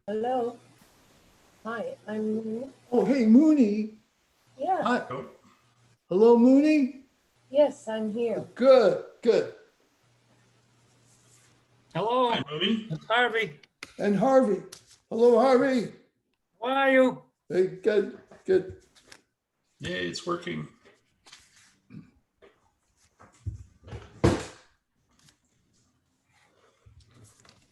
Hello. Hi, I'm Moonie. Oh, hey, Moonie. Yeah, Hi. Hello, Moonie. yes, I'm here. Good, good. Hello, Hi, Moonie. it's Harvey. And Harvey. Hello, Harvey. How are you? Hey, good, good. Yeah, it's working.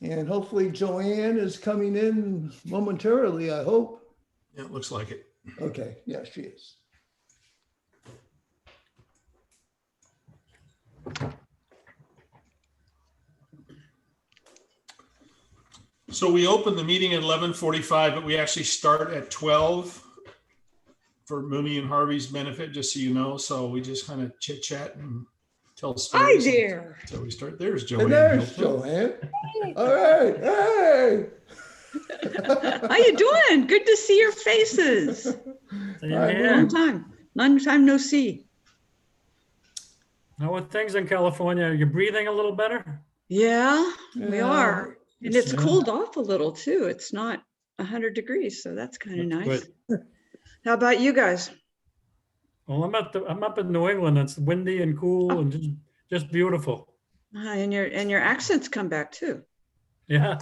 And hopefully Joanne is coming in momentarily, I hope. Yeah, it looks like it. Okay, yeah, she is. So we open the meeting at 11:45, but we actually start at 12 for Moonie and Harvey's benefit, just so you know. So we just kind of chit chat and tell stories. Hi there. So we start. There's And Joanne. there's Hilton. Joanne. Hey, All right, hey. How you doing? Good to see your faces. Same Hi, here. Long time no see. How are things in California? Are you breathing a little better? Yeah, we Yeah, are. And it's Yeah. cooled off a little too. It's not 100 degrees, so that's kind of That's nice. good. How about you guys? Well, I'm up in New England. It's windy and cool and just beautiful. And your accents come back too. Yeah.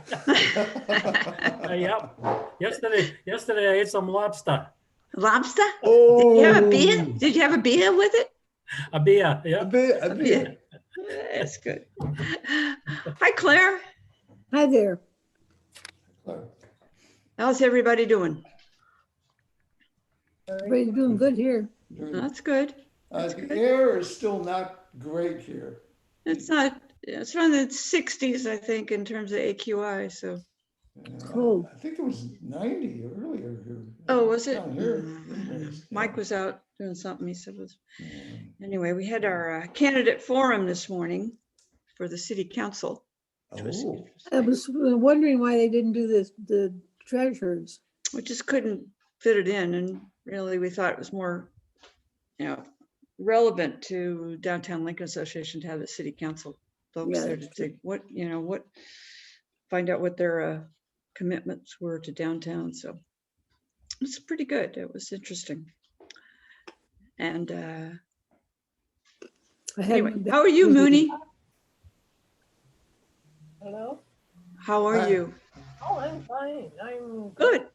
Yep. Yesterday I ate some lobster. Lobster? Oh. Did you have a beer? Did you have a beer with it? A beer. A Yeah. bit, a bit. That's good. Hi, Claire. Hi there. How's everybody doing? Everybody's doing good here. That's good. That's The good. air is still not great here. It's not, it's around the 60s, I think, in terms of AQI. So, Cold. I think it was 90 earlier here. oh, was it? Down here. Mike was out doing something. He said it was. Yeah. Anyway, we had our candidate forum this morning for the city council. Which was Oh. I was wondering why they didn't do this, the treasurers. We just couldn't fit it in, and really we thought it was more, relevant to Downtown Lincoln Association to have the city council folks Yeah, there to that's true. say find out what their commitments were to downtown. So it's pretty good. It was interesting. And I anyway, haven't been how are you, to the- Moonie? hello. How are Hi. you? Oh, I'm fine. I'm Good,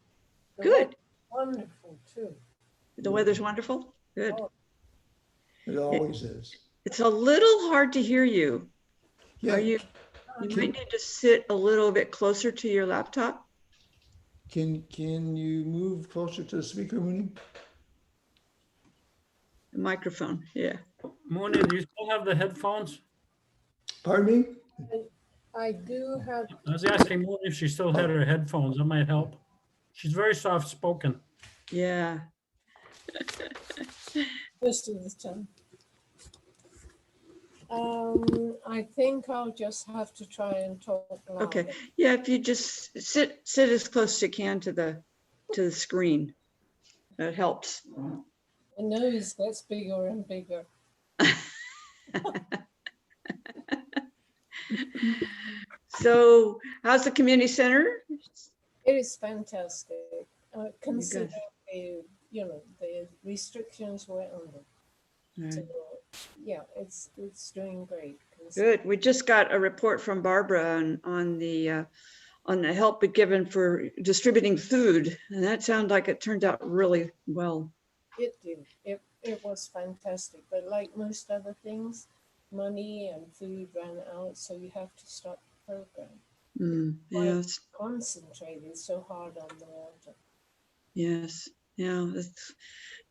The good. weather's wonderful too. The weather's wonderful. Good. Oh, It always is. It's a little hard to hear you. Yeah. Are you? You might need to sit a little bit closer to your laptop. Can you move closer to the speaker, Mooney? The microphone. Yeah. Moonie, do you still have the headphones? Pardon me? I do have, I was asking Moonie if she still had her headphones. That might help. She's very soft spoken. Yeah. most of the time. I think I'll just have to try and talk louder. Okay. Yeah. If you just sit as close as you can to the screen, that helps. The nose gets bigger and bigger. So, how's the community center? It is fantastic, considering good. the restrictions we're under. So, yeah, it's doing great. Good. We just got a report from Barbara on the help given for distributing food, and that sounded like it turned out really well. It did. It was fantastic. But like most other things, money and food ran out, so you have to stop the program. Yes. Concentrated so hard on the water. Yes. Yeah. It's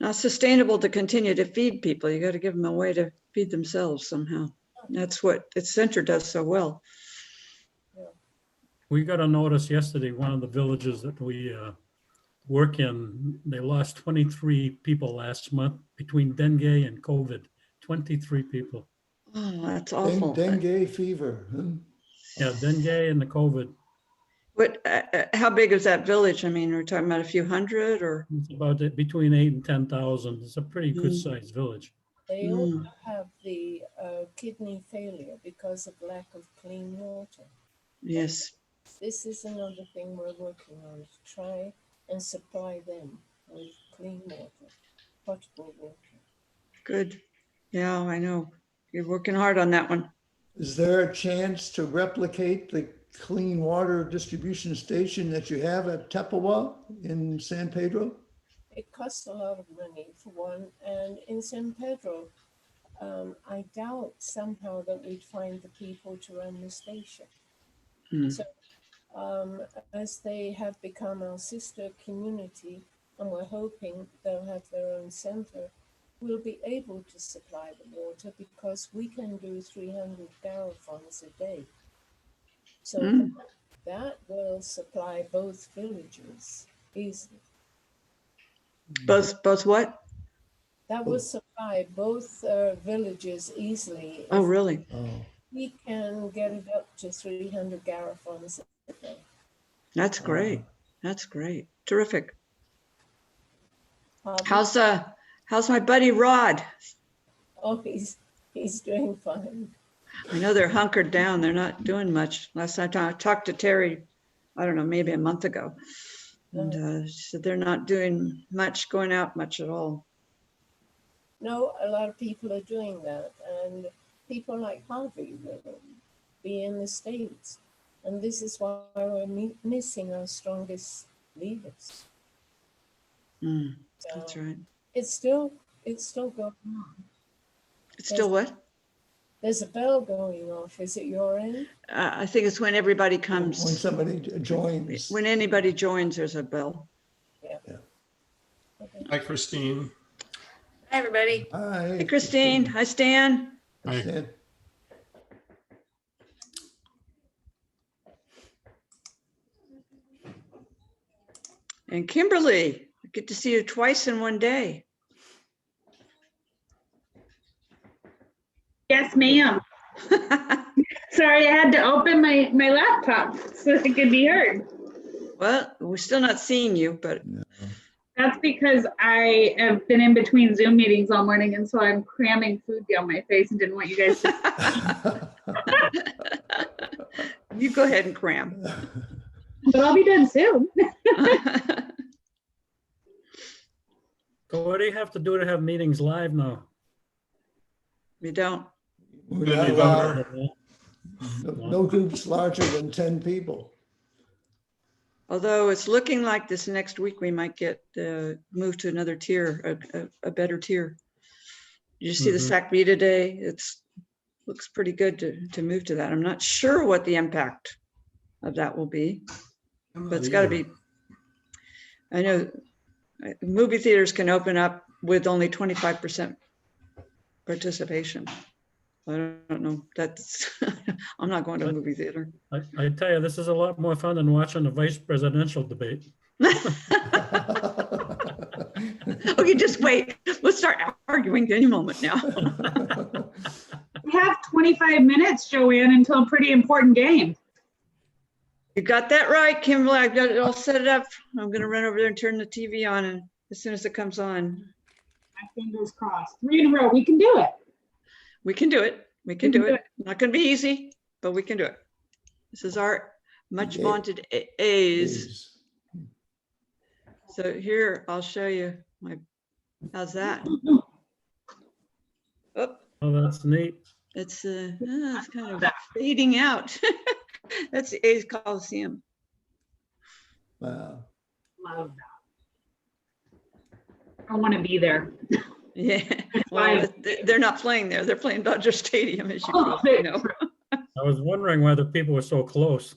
not sustainable to continue to feed people. You got to give them a way to feed themselves somehow. That's what its center does so well. We got a notice yesterday, one of the villages that we work in, they lost 23 people last month between dengue and COVID. 23 people. Oh, that's awful. Dengue fever. Huh? Yeah, dengue and the COVID. What? How big is that village? I mean, we're talking about a few hundred, or It's about between 8,000 and 10,000. It's a pretty good sized village. They also have the kidney failure because of lack of clean water. yes. this is another thing we're working on, to try and supply them with clean water, potable water. Good. Yeah, I know. You're working hard on that one. Is there a chance to replicate the clean water distribution station that you have at Tepehua in San Pedro? It costs a lot of money for one, and in San Pedro, I doubt somehow that we'd find the people to run the station. Hmm. So as they have become our sister community, and we're hoping they'll have their own center, we'll be able to supply the water because we can do 300 garafones a day. So Mm. that will supply both villages easily. Both what? That will supply both villages easily. Oh, if really? Oh, we can get it up to 300 garafones a day. That's great. That's great. Terrific. Harvey? How's my buddy Rod? Oh, he's doing fine. I know they're hunkered down. They're not doing much. Last time I talked to Terry, I don't know, maybe a month ago. And she said they're not doing much, going out much at all. No, a lot of people are doing that, and people like Harvey will be in the States. And this is why we're missing our strongest leaders. Mm, So that's right. it's still going on. It's still what? There's a bell going off. Is it your end? I think it's when everybody when comes. somebody joins. When anybody joins, there's a bell. Okay. Hi, Christine. Hi, everybody. Hi. Hey, Christine. Hi, Stan. Hi. Stan. And Kimberly. I get to see you twice in one day. Yes, ma'am. Sorry, I had to open my laptop so it could be heard. Well, we're still not seeing you, but That's because I have been in between Zoom meetings all morning, and so I'm cramming food down my face and didn't want you guys to. you go ahead and cram. But I'll be done soon. So what do you have to do to have meetings live now? We don't. We're Good not November. allowed- No groups larger than 10 people. Although it's looking like this next week we might get moved to another tier, a better tier. You see the Mhm. SACB today? Looks pretty good to move to that. I'm not sure what the impact of that will be, but it's got to be. I know movie theaters can open up with only 25% participation. I don't know. That's I'm not going to a movie theater. I tell you, this is a lot more fun than watching the vice presidential debate. Okay, just wait. We'll start arguing any moment now. We have 25 minutes, Joanne, until a pretty important game. You got that right, Kimberly. I've got it all set it up. I'm going to run over there and turn the TV on, and as soon as it comes on, My fingers crossed. 3 in a row. We can do it. we can do it. We can do it. Not going to be easy, but we can do it. This is our much Okay. vaunted A's. So here, I'll show you my, how's that? Oh, Oh, that's neat. it's kind of fading out. That's the A's Coliseum. Wow. Love that. I want to be there. Yeah, why- well, they're not playing there. They're playing Dodger Stadium, as you Oh, probably know. I was wondering why the people were so close.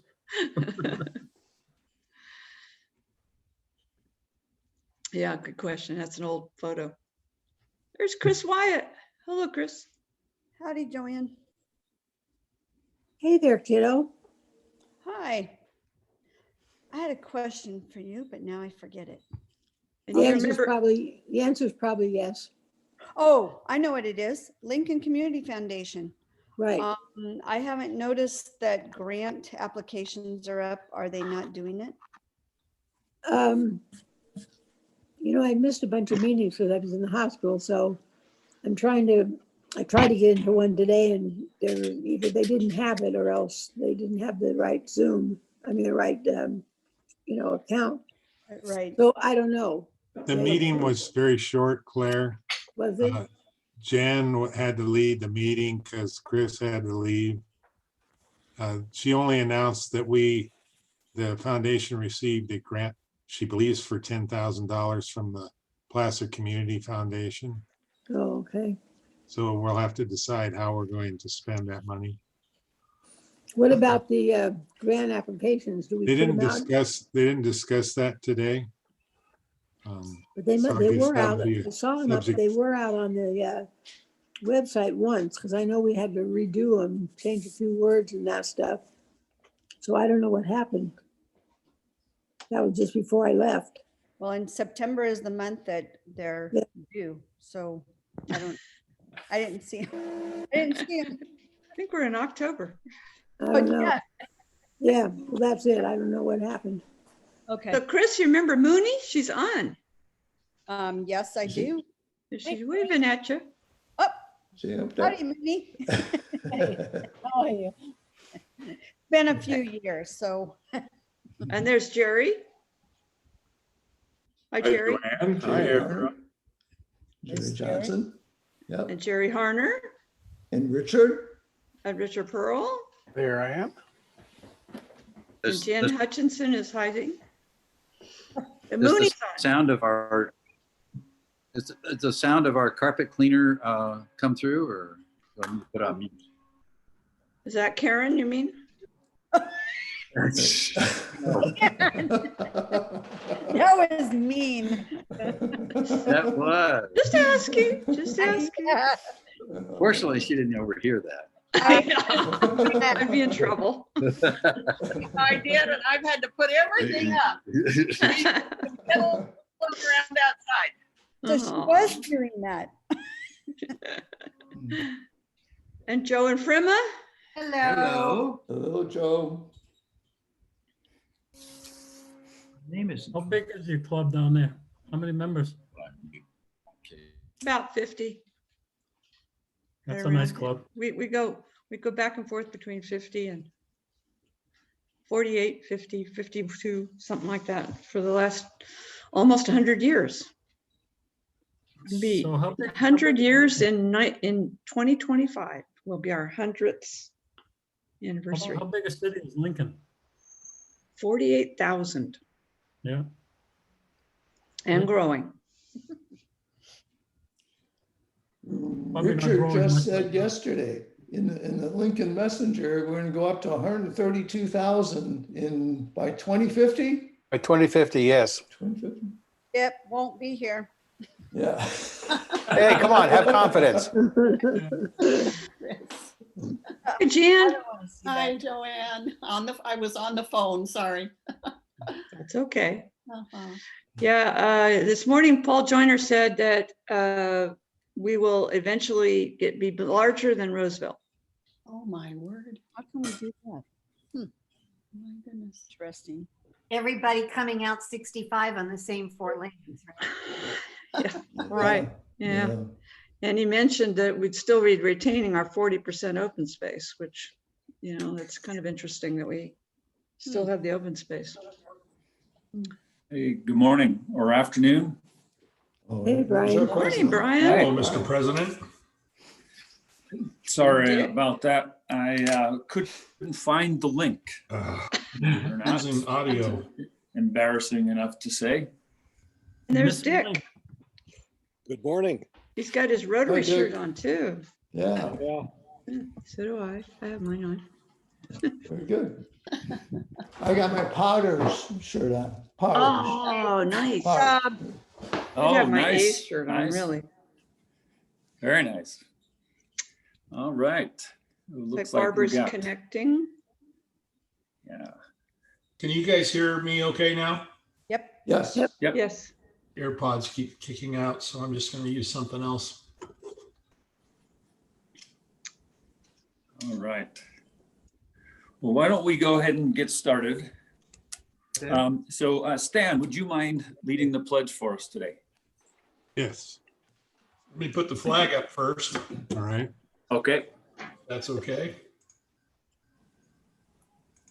Yeah, good question. That's an old photo. There's Chris Wyatt. Hello, Chris. Howdy, Joanne. Hey there, kiddo. Hi. I had a question for you, but now I forget it. And The you answer is remember, probably yes. Oh, I know what it is. Lincoln Community Foundation. Right. I haven't noticed that grant applications are up. Are they not doing it? I missed a bunch of meetings because I was in the hospital, so I tried to get into one today, and either they didn't have it or else they didn't have the right Zoom the right, account. Right. So I don't know. The meeting was very short, Claire. Was it? Jen had to lead the meeting because Chris had to leave. She only announced that the foundation received a grant, she believes, for $10,000 from the Placer Community Foundation. Oh, okay. So we'll have to decide how we're going to spend that money. What about the grant applications? Do we They put didn't them out? discuss that today. But they so I guess were that out, would be a I saw them up, but they were out on the website once, because I know we had to redo them, change a few words and that stuff. So I don't know what happened. That was just before I left. Well, and September is the month that they're Yeah. due, so I didn't see 'em. I didn't see 'em. I think we're in October. I don't know. Yeah. Yeah, well, that's it. I don't know what happened. Okay. So Chris, you remember Moonie? She's on. Yes, I do. She's waving at you. See up there? Howdy, Moonie. How are you? Been a few years, so. And there's Jerry. Hi, Jerry. Jerry Harner, Jerry Johnson. Yep. And Jerry Harner And Richard. and Richard Pearl. There I am. And Jan Hutchinson is hiding. And Does Moonie's the on. sound of our, is the sound of our carpet cleaner come through, or do I need to put on mute? Is that Karen, you mean? That was mean. That was. Just asking, just asking. Fortunately, she didn't overhear that. I know. I'd be in trouble. I did, and I've had to put everything up. It'll float around outside. So she was hearing that. And Joe and Frima? Hello. Hello, Joe. Name is. How big is your club down there? How many members? About 50. That's a nice club. We go back and forth between 50 and 48, 50, 52, something like that for the last almost 100 years. It'll be So how big- 100 years in 2025 will be our 100th anniversary. How big a city is Lincoln? 48,000 Yeah. and growing. Probably not Richard growing just much. said yesterday in the Lincoln Messenger, we're gonna go up to 132,000 by 2050? By 2050, yes. 2050? Yep, won't be here. Yeah. Hey, come on, have confidence. Hey, Jan, Hi, Joanne. I was on the phone, sorry. it's okay. Uh-huh. Yeah, this morning Paul Joyner said that we will eventually be larger than Roseville. Oh, my word. How can we do that? My goodness. Interesting. Everybody coming out 65 on the same 4 lanes, right? Yeah, right, yeah. And he mentioned that we'd still be retaining our 40% open space, which, that's kind of interesting that we still have the open space. Hey, good morning or afternoon. Hey, Brian. Good morning, Brian. Hello, Mr. President. Sorry about that. I couldn't find the link. They're not Using audio. embarrassing enough to say. And there's Mr. Dick. Link. Good morning. He's got his Rotary Hi, Dick. shirt on too. Yeah, Yeah. So do I. I have mine on. very good. I got my Potters shirt on. Potters. Oh, nice. Potters. I Oh, have my A's nice. shirt on, Nice. really. Very nice. All right. It Like looks like we Barbara's got, connecting. yeah. Can you guys hear me okay now? Yes. Yep. Yep. Yes. AirPods keep kicking out, so I'm just going to use something else. All right. Well, why don't we go ahead and get started? So Stan, would you mind leading the pledge for us today? Yes. Let me put the flag up first. All right. Okay. That's okay.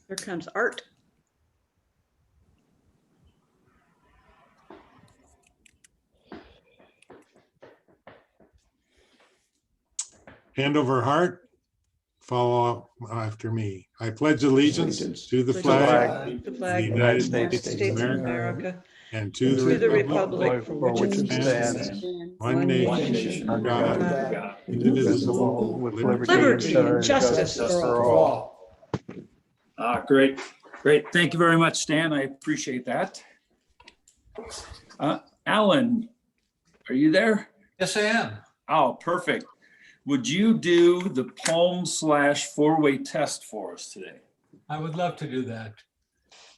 Here comes Art. Hand over heart. Follow after me. I pledge allegiance to the flag The of the flag United United States of America America, and to to the the republic for which it stands, one nation, under God, indivisible, with liberty and justice for all. Great, great. Thank you very much, Stan. I appreciate that. Alan, are you there? Yes, I am. Oh, perfect. Would you do the poem / four-way test for us today? I would love to do that.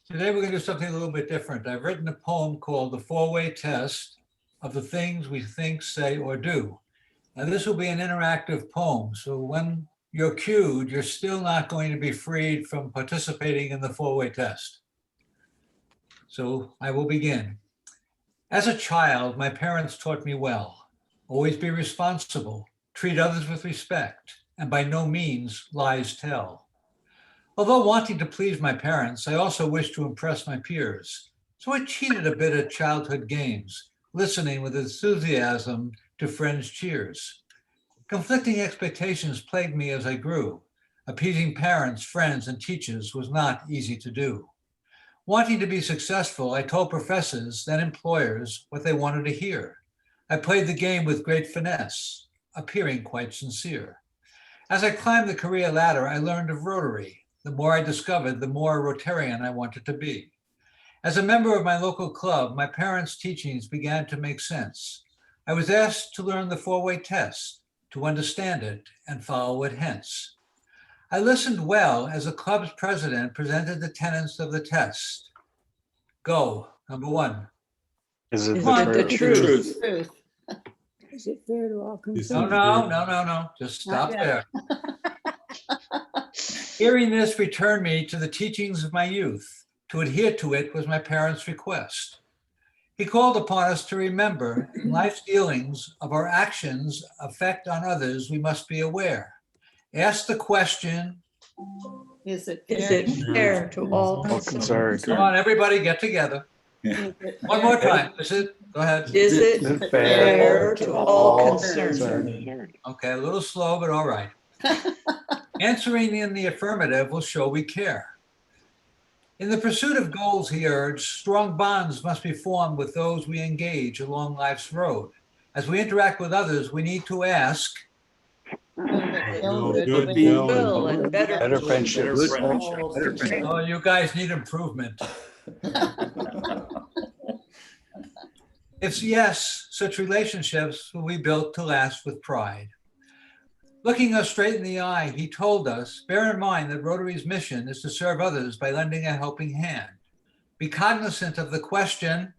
Today, we're going to do something a little bit different. I've written a poem called The Four-Way Test of the Things We Think, Say, or Do. Now, this will be an interactive poem. So when you're cued, you're still not going to be freed from participating in the four-way test. So I will begin. As a child, my parents taught me well. Always be responsible, treat others with respect, and by no means lies tell. Although wanting to please my parents, I also wished to impress my peers. So I cheated a bit at childhood games, listening with enthusiasm to friends' cheers. Conflicting expectations plagued me as I grew. Appeasing parents, friends, and teachers was not easy to do. Wanting to be successful, I told professors, then employers, what they wanted to hear. I played the game with great finesse, appearing quite sincere. As I climbed the career ladder, I learned of Rotary. The more I discovered, the more Rotarian I wanted to be. As a member of my local club, my parents' teachings began to make sense. I was asked to learn the four-way test, to understand it and follow it hence. I listened well as the club's president presented the tenets of the test. Go, number one. Is it The truth? Is it fair to all concerned? No. Just stop there. Hearing this returned me to the teachings of my youth. To adhere to it was my parents' request. He called upon us to remember in life's dealings of our actions effect on others, we must be aware. Ask the question, Is it fair to all concerned? come on, everybody get together. One more time. Go ahead. Is it fair to all concerned? Okay, a little slow, but all right. Answering in the affirmative will show we care. In the pursuit of goals, he urged, strong bonds must be formed with those we engage along life's road. As we interact with others, we need to ask, Goodwill and better friendship. oh, you guys need improvement. If yes, such relationships will be built to last with pride. Looking us straight in the eye, he told us, bear in mind that Rotary's mission is to serve others by lending a helping hand. Be cognizant of the question,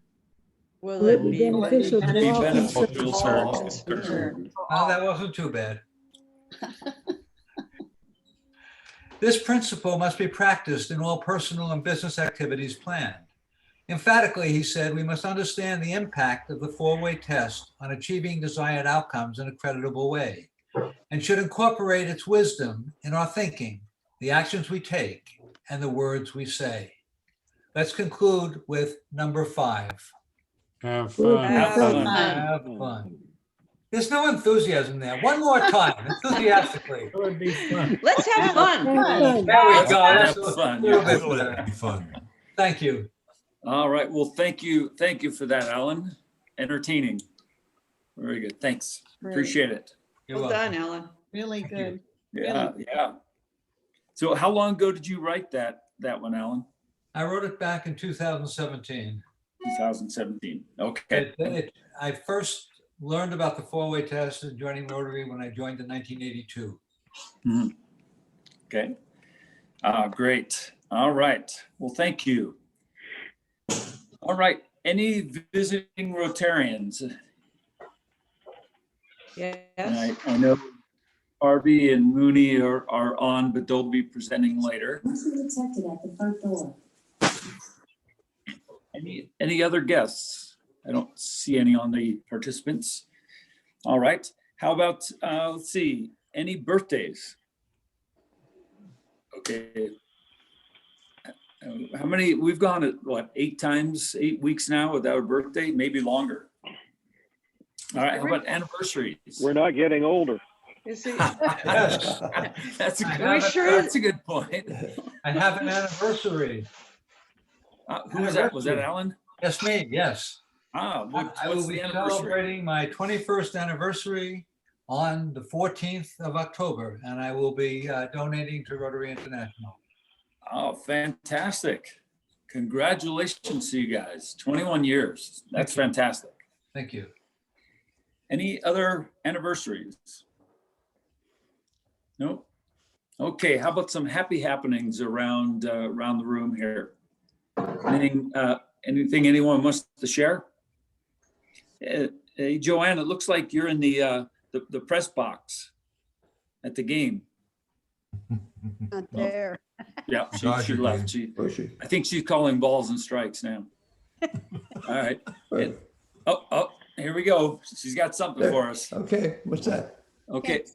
will it be beneficial to all concerned? oh, that wasn't too bad. This principle must be practiced in all personal and business activities planned. Emphatically, he said, we must understand the impact of the four-way test on achieving desired outcomes in a creditable way, and should incorporate its wisdom in our thinking, the actions we take, and the words we say. Let's conclude with number 5. Have fun. Have fun. There's no enthusiasm there. One more time, enthusiastically. It would be fun. Let's have fun. There we go. That's Have a fun. little bit better. Thank you. All right. Well, thank you for that, Alan. Entertaining. Very good. Thanks. Appreciate it. You're Well welcome. done, Ellen. Really good. Yeah. So how long ago did you write that one, Alan? I wrote it back in 2017. 2017. Okay. I first learned about the four-way test and joining Rotary when I joined in 1982. Mhm. Okay. Great. All right. Well, thank you. All right. Any visiting Rotarians? Yes. And I know Harvey and Moonie are on, but they'll be presenting later. Detected at the front door. Any other guests? I don't see any on the participants. All right. How about, let's see, any birthdays? Okay. How many, we've gone at what, 8 weeks now without a birthday, maybe longer. All right, how about anniversaries? We're not getting older. Is he? Yes. That's a I good, have it. that's a good point. I have an anniversary. Who was that? Was that Alan? Yes, me, yes. Ah, I what's will the be anniversary? celebrating my 21st anniversary on the 14th of October, and I will be donating to Rotary International. Oh, fantastic. Congratulations to you guys. 21 years. That's fantastic. Thank you. Any other anniversaries? Nope. Okay, how about some happy happenings around around the room here? Anything anyone wants to share? Hey, Joanne, it looks like you're in the press box at the game. Not there. Yeah, she left. I think she's calling balls and strikes now. All right. Oh, here we go. She's got something for us. Okay, what's that? Okay.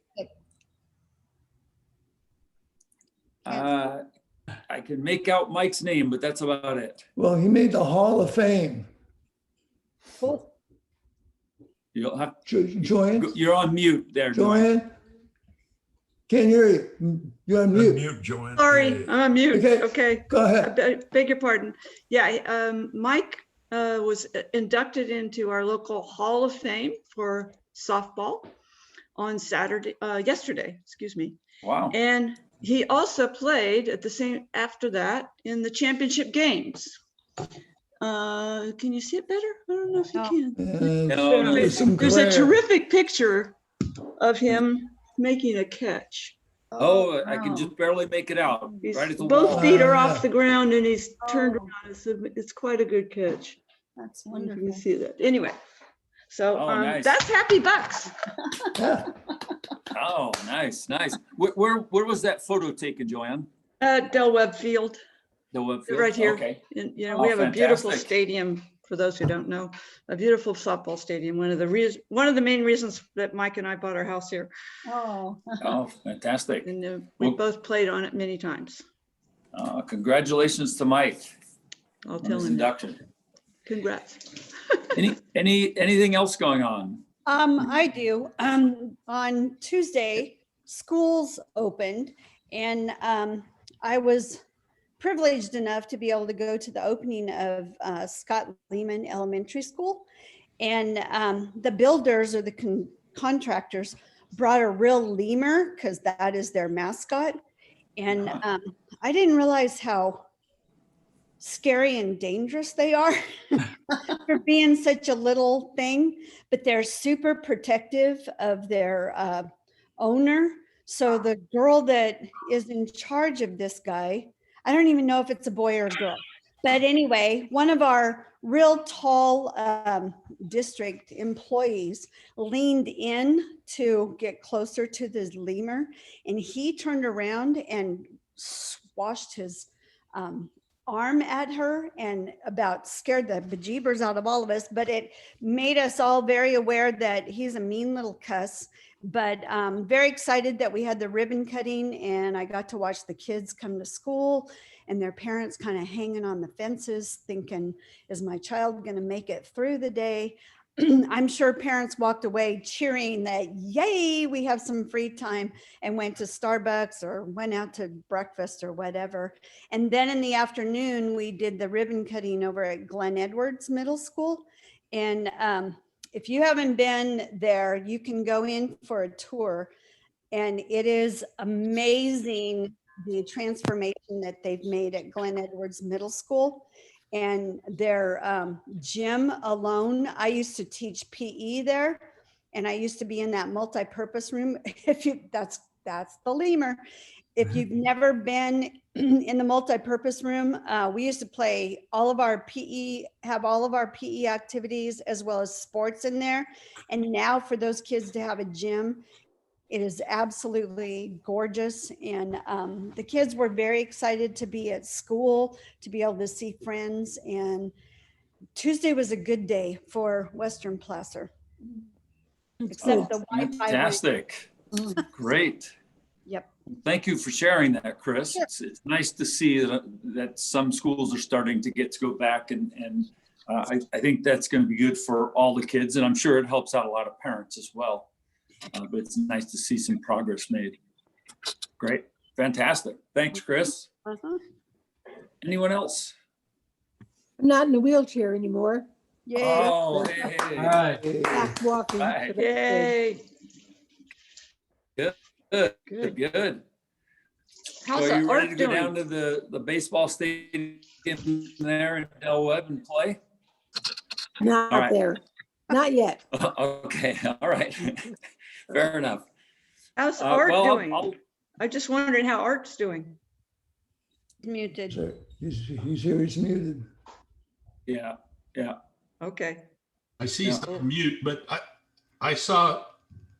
I can make out Mike's name, but that's about it. Well, he made the Hall of Fame. Cool. You'll have Joanne? You're on mute there, Joanne? Can't hear you. You're on mute. Unmute, Joanne. Sorry, I'm on mute. Okay. Go ahead. I beg your pardon. Yeah, Mike was inducted into our local Hall of Fame for softball on yesterday, excuse me. Wow. And he also played at the same, after that, in the championship games. Can you see it better? I don't know if you can. There's a terrific picture of him making a catch. Oh, I can just barely make it out. Right at the Both wall. feet are off the ground and he's turned around. It's quite a good catch. That's wonderful. You can see that. Anyway, so nice. that's Happy Bucks. Oh, nice. Where was that photo taken, Joanne? Del Webb Field. Del Webb Field. Right here. Okay. And, we have a beautiful stadium. For those who don't know, a beautiful softball stadium. One of the main reasons that Mike and I bought our house here. Oh. Oh, fantastic. And we both played on it many times. Congratulations to Mike. I'll tell him. Induction. Congrats. Anything else going on? I do. On Tuesday, schools opened, and I was privileged enough to be able to go to the opening of Scott Lehman Elementary School. And the builders or the contractors brought a real lemur because that is their mascot. And I didn't realize how scary and dangerous they are for being such a little thing, but they're super protective of their owner. So the girl that is in charge of this guy, I don't even know if it's a boy or a girl, but anyway, one of our real tall district employees leaned in to get closer to this lemur, and he turned around and swashed his arm at her and about scared the bejeebers out of all of us, but it made us all very aware that he's a mean little cuss. But very excited that we had the ribbon cutting, and I got to watch the kids come to school and their parents kind of hanging on the fences thinking, is my child going to make it through the day? I'm sure parents walked away cheering that, yay, we have some free time, and went to Starbucks or went out to breakfast or whatever. And then in the afternoon, we did the ribbon cutting over at Glen Edwards Middle School. And if you haven't been there, you can go in for a tour, and it is amazing the transformation that they've made at Glen Edwards Middle School. And their gym alone, I used to teach PE there, and I used to be in that multi-purpose room. That's the lemur. If you've never been in the multi-purpose room, we used to play all of our PE, have all of our PE activities as well as sports in there. And now for those kids to have a gym, it is absolutely gorgeous. And the kids were very excited to be at school, to be able to see friends. And Tuesday was a good day for Western Placer. Except the Wi-Fi. Fantastic. Great. Yep. Thank you for sharing that, Chris. It's nice to see that some schools are starting to get to go back, and I think that's going to be good for all the kids, and I'm sure it helps out a lot of parents as well. But it's nice to see some progress made. Great, fantastic. Thanks, Chris. Anyone else? I'm not in a wheelchair anymore. Yeah. Oh, hey. All right. Back walking. Right. so that's good. Good, Good. good. So How's are the you ready to art go doing? down to the baseball stadium there in Del Webb and play? Not All right. there. Not yet. Okay, all right. Fair enough. How's Art well, doing? I'm just wondering how Art's doing. Muted. So he's here, he's muted. Yeah. Okay. I see Yeah. some mute, but I saw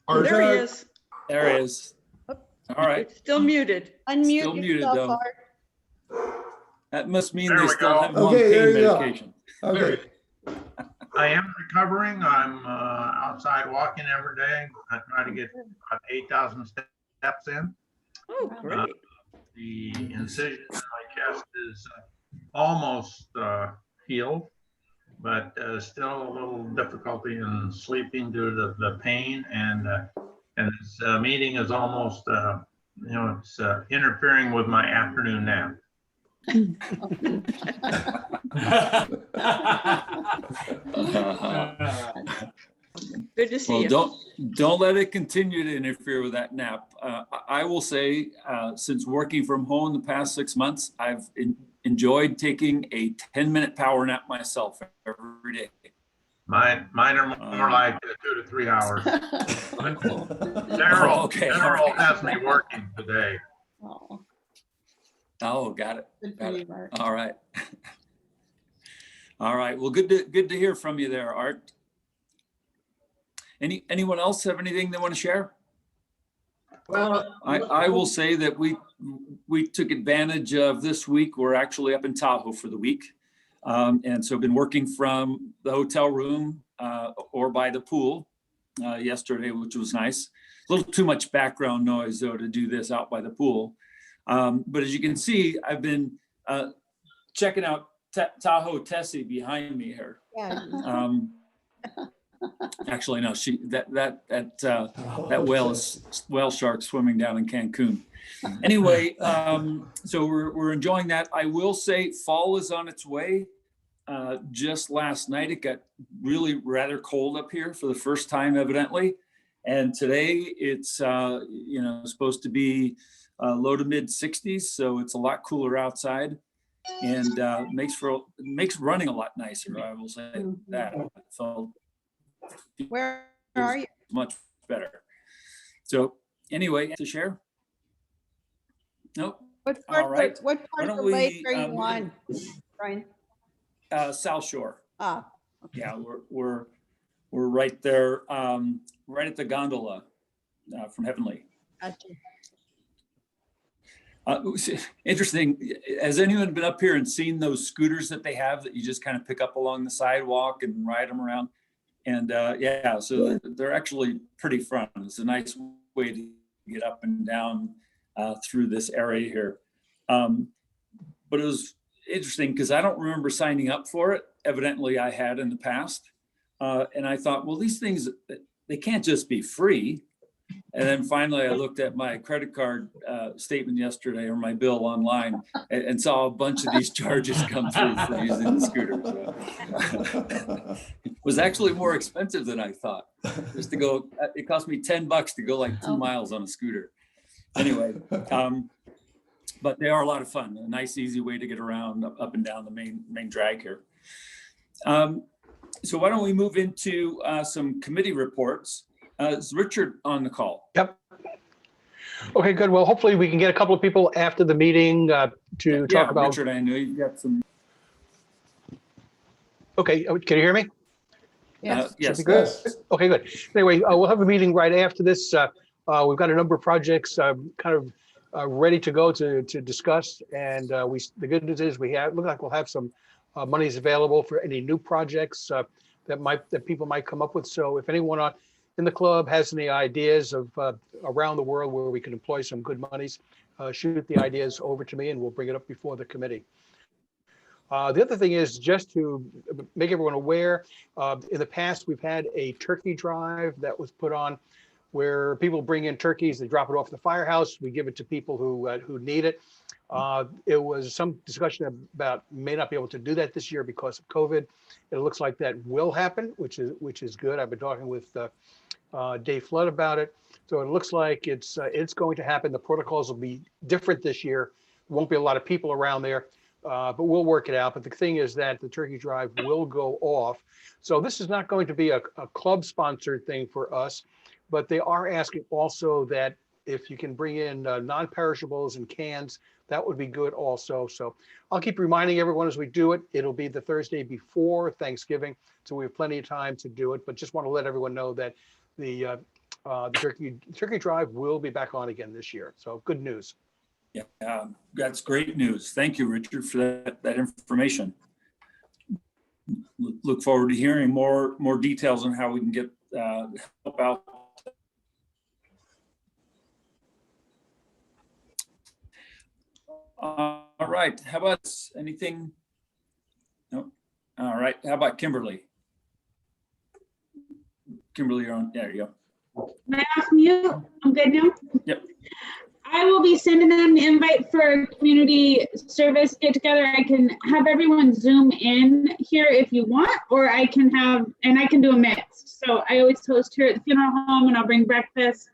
Oh, Art. there he is. There he is. All right. It's still muted. Unmute Still muted, yourself, though. Art. That must mean There they we still go. have one Okay, there pain you go. medication. Okay. I am recovering. I'm outside walking every day. I try to get about 8,000 steps in. Oh, great. The incision in my chest is almost healed, but still a little difficulty in sleeping due to the pain. And this meeting is almost, it's interfering with my afternoon nap. Good to see Well, you. don't let it continue to interfere with that nap. I will say, since working from home the past 6 months, I've enjoyed taking a 10-minute power nap myself every day. Mine are more like 2 to 3 hours. Daryl Okay, all right. has me working today. Oh, got it. Got it. All right. All right. Well, good to hear from you there, Art. Anyone else have anything they want to share? Well, I will say that we took advantage of this week. We're actually up in Tahoe for the week. And so I've been working from the hotel room or by the pool yesterday, which was nice. A little too much background noise, though, to do this out by the pool. But as you can see, I've been checking out Tahoe Tessie behind me here. Yeah. Actually, no, that whale shark swimming down in Cancun. Anyway, so we're enjoying that. I will say fall is on its way. Just last night, it got really rather cold up here for the first time, evidently. And today it's, supposed to be low to mid 60s. So it's a lot cooler outside and makes running a lot nicer. I will say that. So Where are you? much better. So anyway, to share? Nope. What part, All right. what Why part of don't the lake we, are you on, Brian? South Shore. Ah, Yeah, we're right there, right at the gondola from Heavenly. gotcha. Interesting. Has anyone been up here and seen those scooters that they have that you just kind of pick up along the sidewalk and ride them around? And yeah, so they're actually pretty fun. It's a nice way to get up and down through this area here. But it was interesting because I don't remember signing up for it. Evidently I had in the past. And I thought, well, these things, they can't just be free. And then finally I looked at my credit card statement yesterday or my bill online and saw a bunch of these charges come through for using the scooter. So, it was actually more expensive than I thought. Just to go, it cost me $10 to go like 2 miles on a scooter. Anyway, but they are a lot of fun. A nice, easy way to get around up and down the main drag here. So why don't we move into some committee reports? Is Richard on the call? Yep. Okay, good. Well, hopefully we can get a couple of people after the meeting to talk about. Richard, I know you've got some. Okay, can you hear me? Yes. Yes. Should be good. Okay, good. Anyway, we'll have a meeting right after this. We've got a number of projects kind of ready to go to discuss, and the good news is look like we'll have some monies available for any new projects that people might come up with. So if anyone in the club has any ideas of around the world where we can employ some good monies, shoot the ideas over to me and we'll bring it up before the committee. The other thing is just to make everyone aware, in the past, we've had a turkey drive that was put on where people bring in turkeys, they drop it off at the firehouse. We give it to people who need it. It was some discussion about may not be able to do that this year because of COVID. It looks like that will happen, which is good. I've been talking with Dave Flood about it. So it looks like it's going to happen. The protocols will be different this year. There won't be a lot of people around there, but we'll work it out. But the thing is that the turkey drive will go off. So this is not going to be a club sponsored thing for us, but they are asking also that if you can bring in non-perishables and cans, that would be good also. So I'll keep reminding everyone as we do it. It'll be the Thursday before Thanksgiving, so we have plenty of time to do it. But just want to let everyone know that the turkey drive will be back on again this year. So good news. Yeah, that's great news. Thank you, Richard, for that information. Look forward to hearing more details on how we can get help out. All right. How about anything? No. All right. How about Kimberly? Kimberly, you're on. There you go. Am I off mute? I'm good now? Yep. I will be sending them an invite for community service get together. I can have everyone Zoom in here if you want, or I can do a mix. So I always host here at the funeral home, and I'll bring breakfast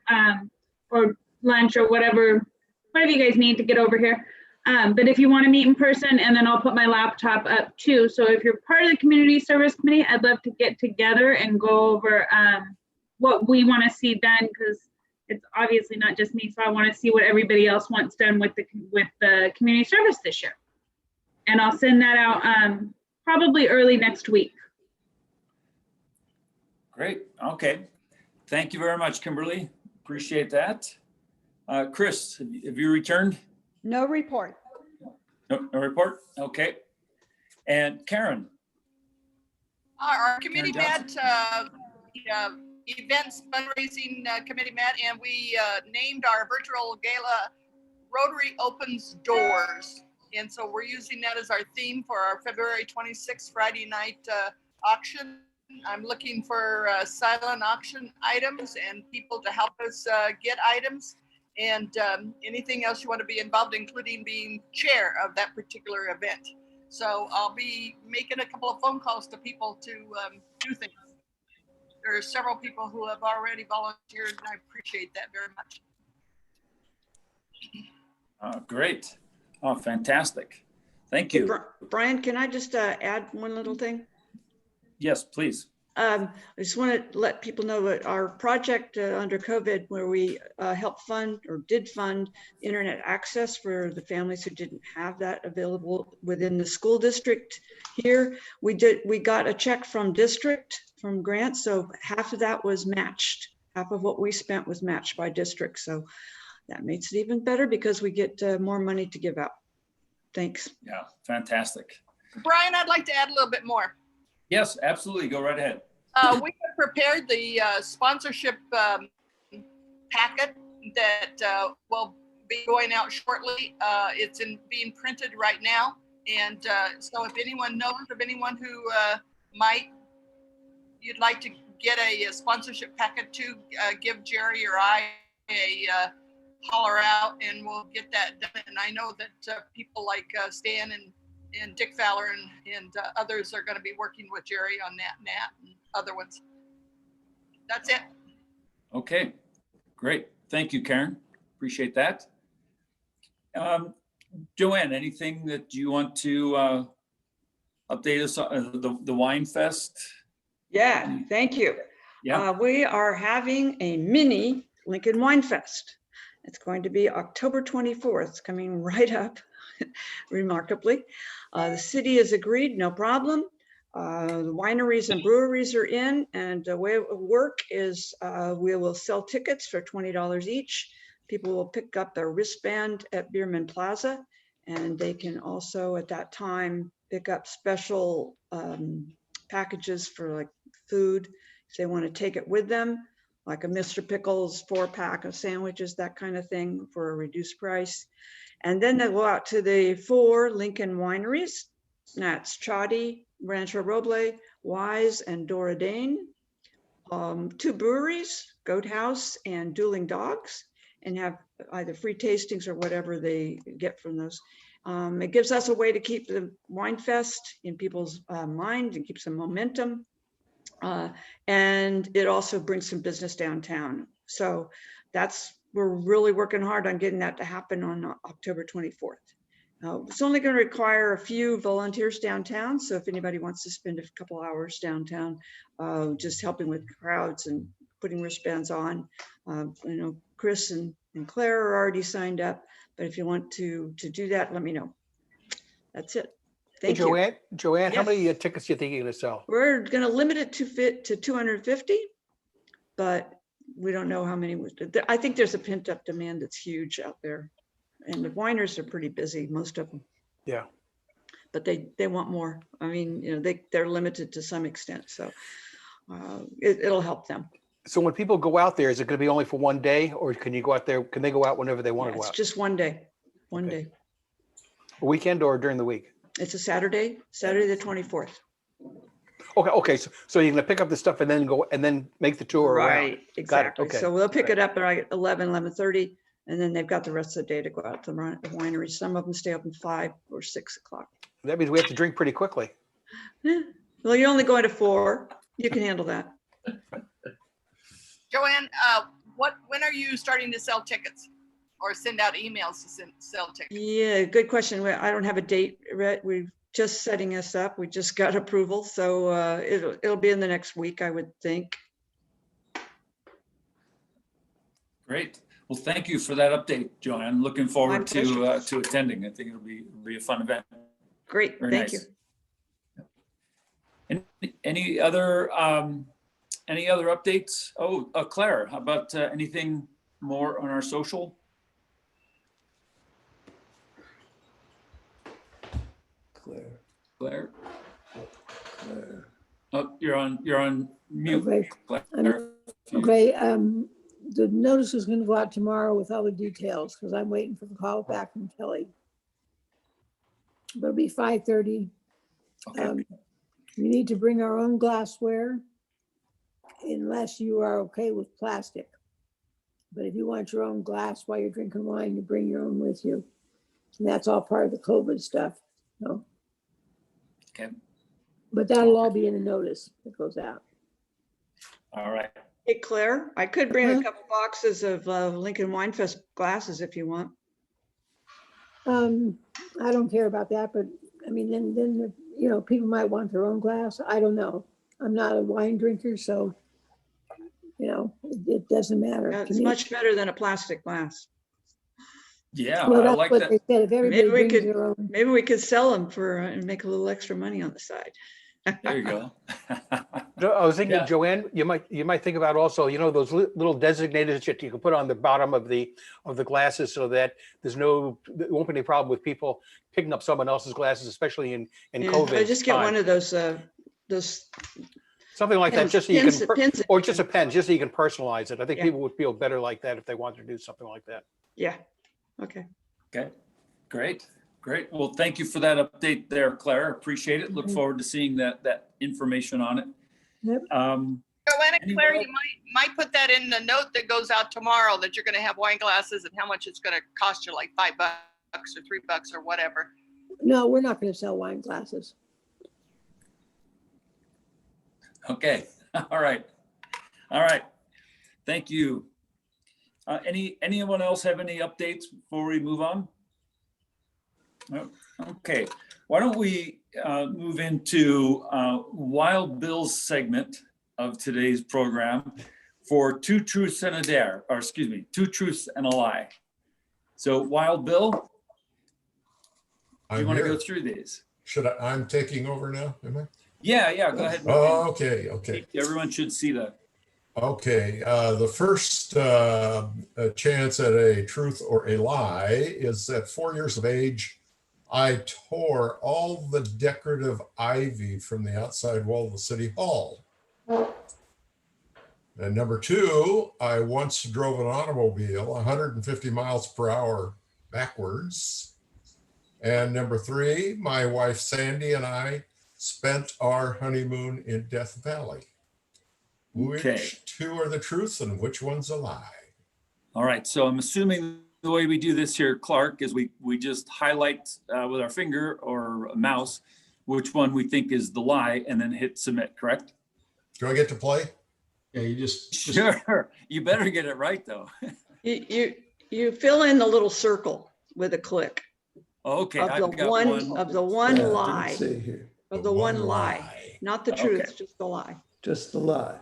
or lunch or whatever you guys need to get over here. But if you want to meet in person, and then I'll put my laptop up too. So if you're part of the community service committee, I'd love to get together and go over what we want to see done, because it's obviously not just me. So I want to see what everybody else wants done with the community service this year. And I'll send that out probably early next week. Great. Okay. Thank you very much, Kimberly. Appreciate that. Chris, have you returned? No report. No report? Okay. And Karen? Our committee met, events fundraising committee met, and we named our virtual gala Rotary Opens Doors. And so we're using that as our theme for our February 26th Friday night auction. I'm looking for silent auction items and people to help us get items. And anything else you want to be involved, including being chair of that particular event. So I'll be making a couple of phone calls to people to do things. There are several people who have already volunteered, and I appreciate that very much. Great. Oh, fantastic. Thank you. Brian, can I just add one little thing? Yes, please. I just want to let people know that our project under COVID, where we helped fund or did fund internet access for the families who didn't have that available within the school district here, we got a check from grants. So half of that was matched. Half of what we spent was matched by district. So that makes it even better because we get more money to give out. Thanks. Yeah, fantastic. Brian, I'd like to add a little bit more. Yes, absolutely. Go right ahead. We have prepared the sponsorship packet that will be going out shortly. It's being printed right now. And so if anyone knows of anyone who you'd like to get a sponsorship packet to, give Jerry or I a holler out, and we'll get that done. And I know that people like Stan and Dick Fowler and others are going to be working with Jerry on that and other ones. That's it. Okay, great. Thank you, Karen. Appreciate that. Joanne, anything that you want to update us on the Wine Fest? Yeah, thank you. Yeah. We are having a mini Lincoln Wine Fest. It's going to be October 24th. It's coming right up, remarkably. The city has agreed, no problem. The wineries and breweries are in, and the way it will work is we will sell tickets for $20 each. People will pick up their wristband at Bierman Plaza, and they can also at that time pick up special packages for like food if they want to take it with them, like a Mr. Pickles 4-pack of sandwiches, that kind of thing, for a reduced price. And then they'll go out to the 4 Lincoln wineries. That's Chaudy, Rancho Roble, Wise, and Dora Dane. 2 breweries, Goat House and Dueling Dogs, and have either free tastings or whatever they get from those. It gives us a way to keep the wine fest in people's mind and keep some momentum. And it also brings some business downtown. So we're really working hard on getting that to happen on October 24th. It's only going to require a few volunteers downtown. So if anybody wants to spend a couple hours downtown, just helping with crowds and putting wristbands on, Chris and Claire are already signed up. But if you want to do that, let me know. That's it. Thank you. Joanne, how Yes. many tickets do you think you're going to sell? We're going to limit it to 250, but we don't know how many. I think there's a pent up demand that's huge out there. And the winers are pretty busy, most of them. Yeah. But they want more. I mean, they're limited to some extent. So it'll help them. So when people go out there, is it going to be only for one day, or can you go out there? Can they go out whenever they want Yeah, to go it's out? just one day. One day. A weekend or during the week? It's a Saturday the 24th. Okay. So you're going to pick up the stuff and then go and then make the tour around. Right, exactly. Okay. So we'll pick it up at 11:30, and then they've got the rest of the day to go out to the winery. Some of them stay open 5 or 6 o'clock. That means we have to drink pretty quickly. Well, you're only going to 4. You can handle that. Joanne, when are you starting to sell tickets or send out emails to sell tickets? Yeah, good question. I don't have a date. We're just setting us up. We just got approval. So it'll be in the next week, I would think. Great. Well, thank you for that update, Joanne. Looking forward pleasure. to attending. I think it'll be a fun event. Great, Very thank nice. you. Any other updates? Oh, Claire, how about anything more on our social? Claire? Oh, you're on mute. Okay. Claire. Okay, the notice is going to go out tomorrow with all the details because I'm waiting for the call back from Kelly. But it'll be 5:30. Okay. We need to bring our own glassware unless you are okay with plastic. But if you want your own glass while you're drinking wine, you bring your own with you. And that's all part of the COVID stuff. So, Okay. but that'll all be in the notice that goes out. All right. Hey, Claire, I could bring a couple boxes of Lincoln Wine Fest glasses if you want. I don't care about that, but I mean, then people might want their own glass. I don't know. I'm not a wine drinker, so it doesn't matter. It's much better than a plastic glass. Yeah, Well, I that's like what that. they said. If everybody brings their own, Maybe we could sell them and make a little extra money on the side. There you go. I was thinking, Yeah. Joanne, you might think about also, those little designated shit you can put on the bottom of the glasses so that there won't be any problem with people picking up someone else's glasses, especially in Yeah, COVID. I just get time. one of those Something like that, pens- just so you pens- can, pens- or just a pen, just so you can personalize it. I think Yeah. people would feel better like that if they wanted to do something like that. Yeah. Okay. Okay, great. Well, thank you for that update there, Claire. Appreciate it. Look forward to seeing that information on it. Yep. Joanne and Claire, you might put that in the note that goes out tomorrow that you're going to have wine glasses and how much it's going to cost you, like $5 or $3 or whatever. no, we're not going to sell wine glasses. Okay, all right. Thank you. Anyone else have any updates before we move on? No? Okay, why don't we move into Wild Bill's segment of today's program for Two Truths and a Dare, or excuse me, Two Truths and a Lie. So Wild Bill, you want to go through these? I'm taking over now, am I? Yeah, go ahead. Oh, okay. Everyone should see that. Okay, the first chance at a truth or a lie is at 4 years of age, I tore all the decorative ivy from the outside wall of the city hall. And number 2, I once drove an automobile 150 miles per hour backwards. And number 3, my wife Sandy and I spent our honeymoon in Death Valley. Which Okay. two are the truth and which one's a lie? All right, so I'm assuming the way we do this here, Clark, is we just highlight with our finger or a mouse which one we think is the lie and then hit submit, correct? Do I get to play? Yeah, you just Sure. You better get it right though. You fill in the little circle with a click Okay, of the I've got one, of the one Yeah, lie, see here, of the one lie, not the truth, Okay. just the lie. just the lie.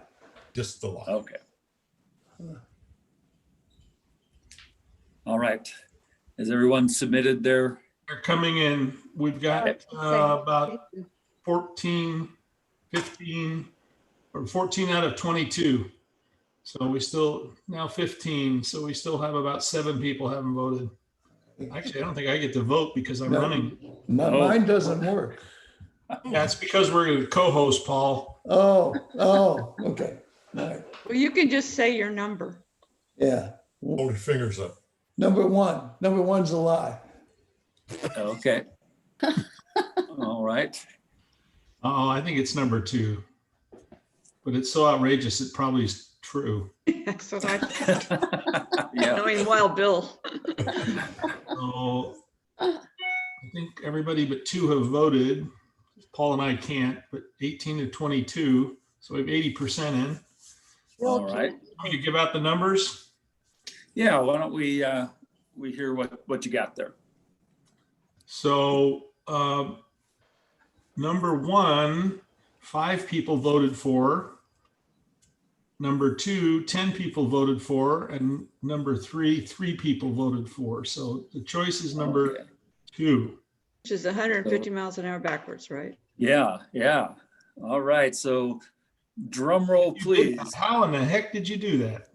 Just the lie. Okay. All right. Has everyone submitted their? They're coming in. We've got about 14, 15, or 14 out of 22. So we still, now 15. So we still have about 7 people haven't voted. Actually, I don't think I get to vote because I'm No, running. Mine doesn't work. Yeah, it's because we're the co-host, Paul. Oh, okay. All right. Well, you can just say your number. Yeah. Hold your fingers up. Number one's a lie. Okay. All right. Oh, I think it's number 2. But it's so outrageous, it probably is true. That's what I thought. Yeah. Knowing Wild Bill. So I think everybody but 2 have voted. Paul and I can't, but 18 to 22. So we have 80% in. All right. Want me to give out the numbers? Yeah, why don't we hear what you got there? So number 1, 5 people voted for. Number 2, 10 people voted for. And number 3, 3 people voted for. So the choice is number 2. Which is 150 miles an hour backwards, right? Yeah, yeah. All right, so drum roll, please. How in the heck did you do that?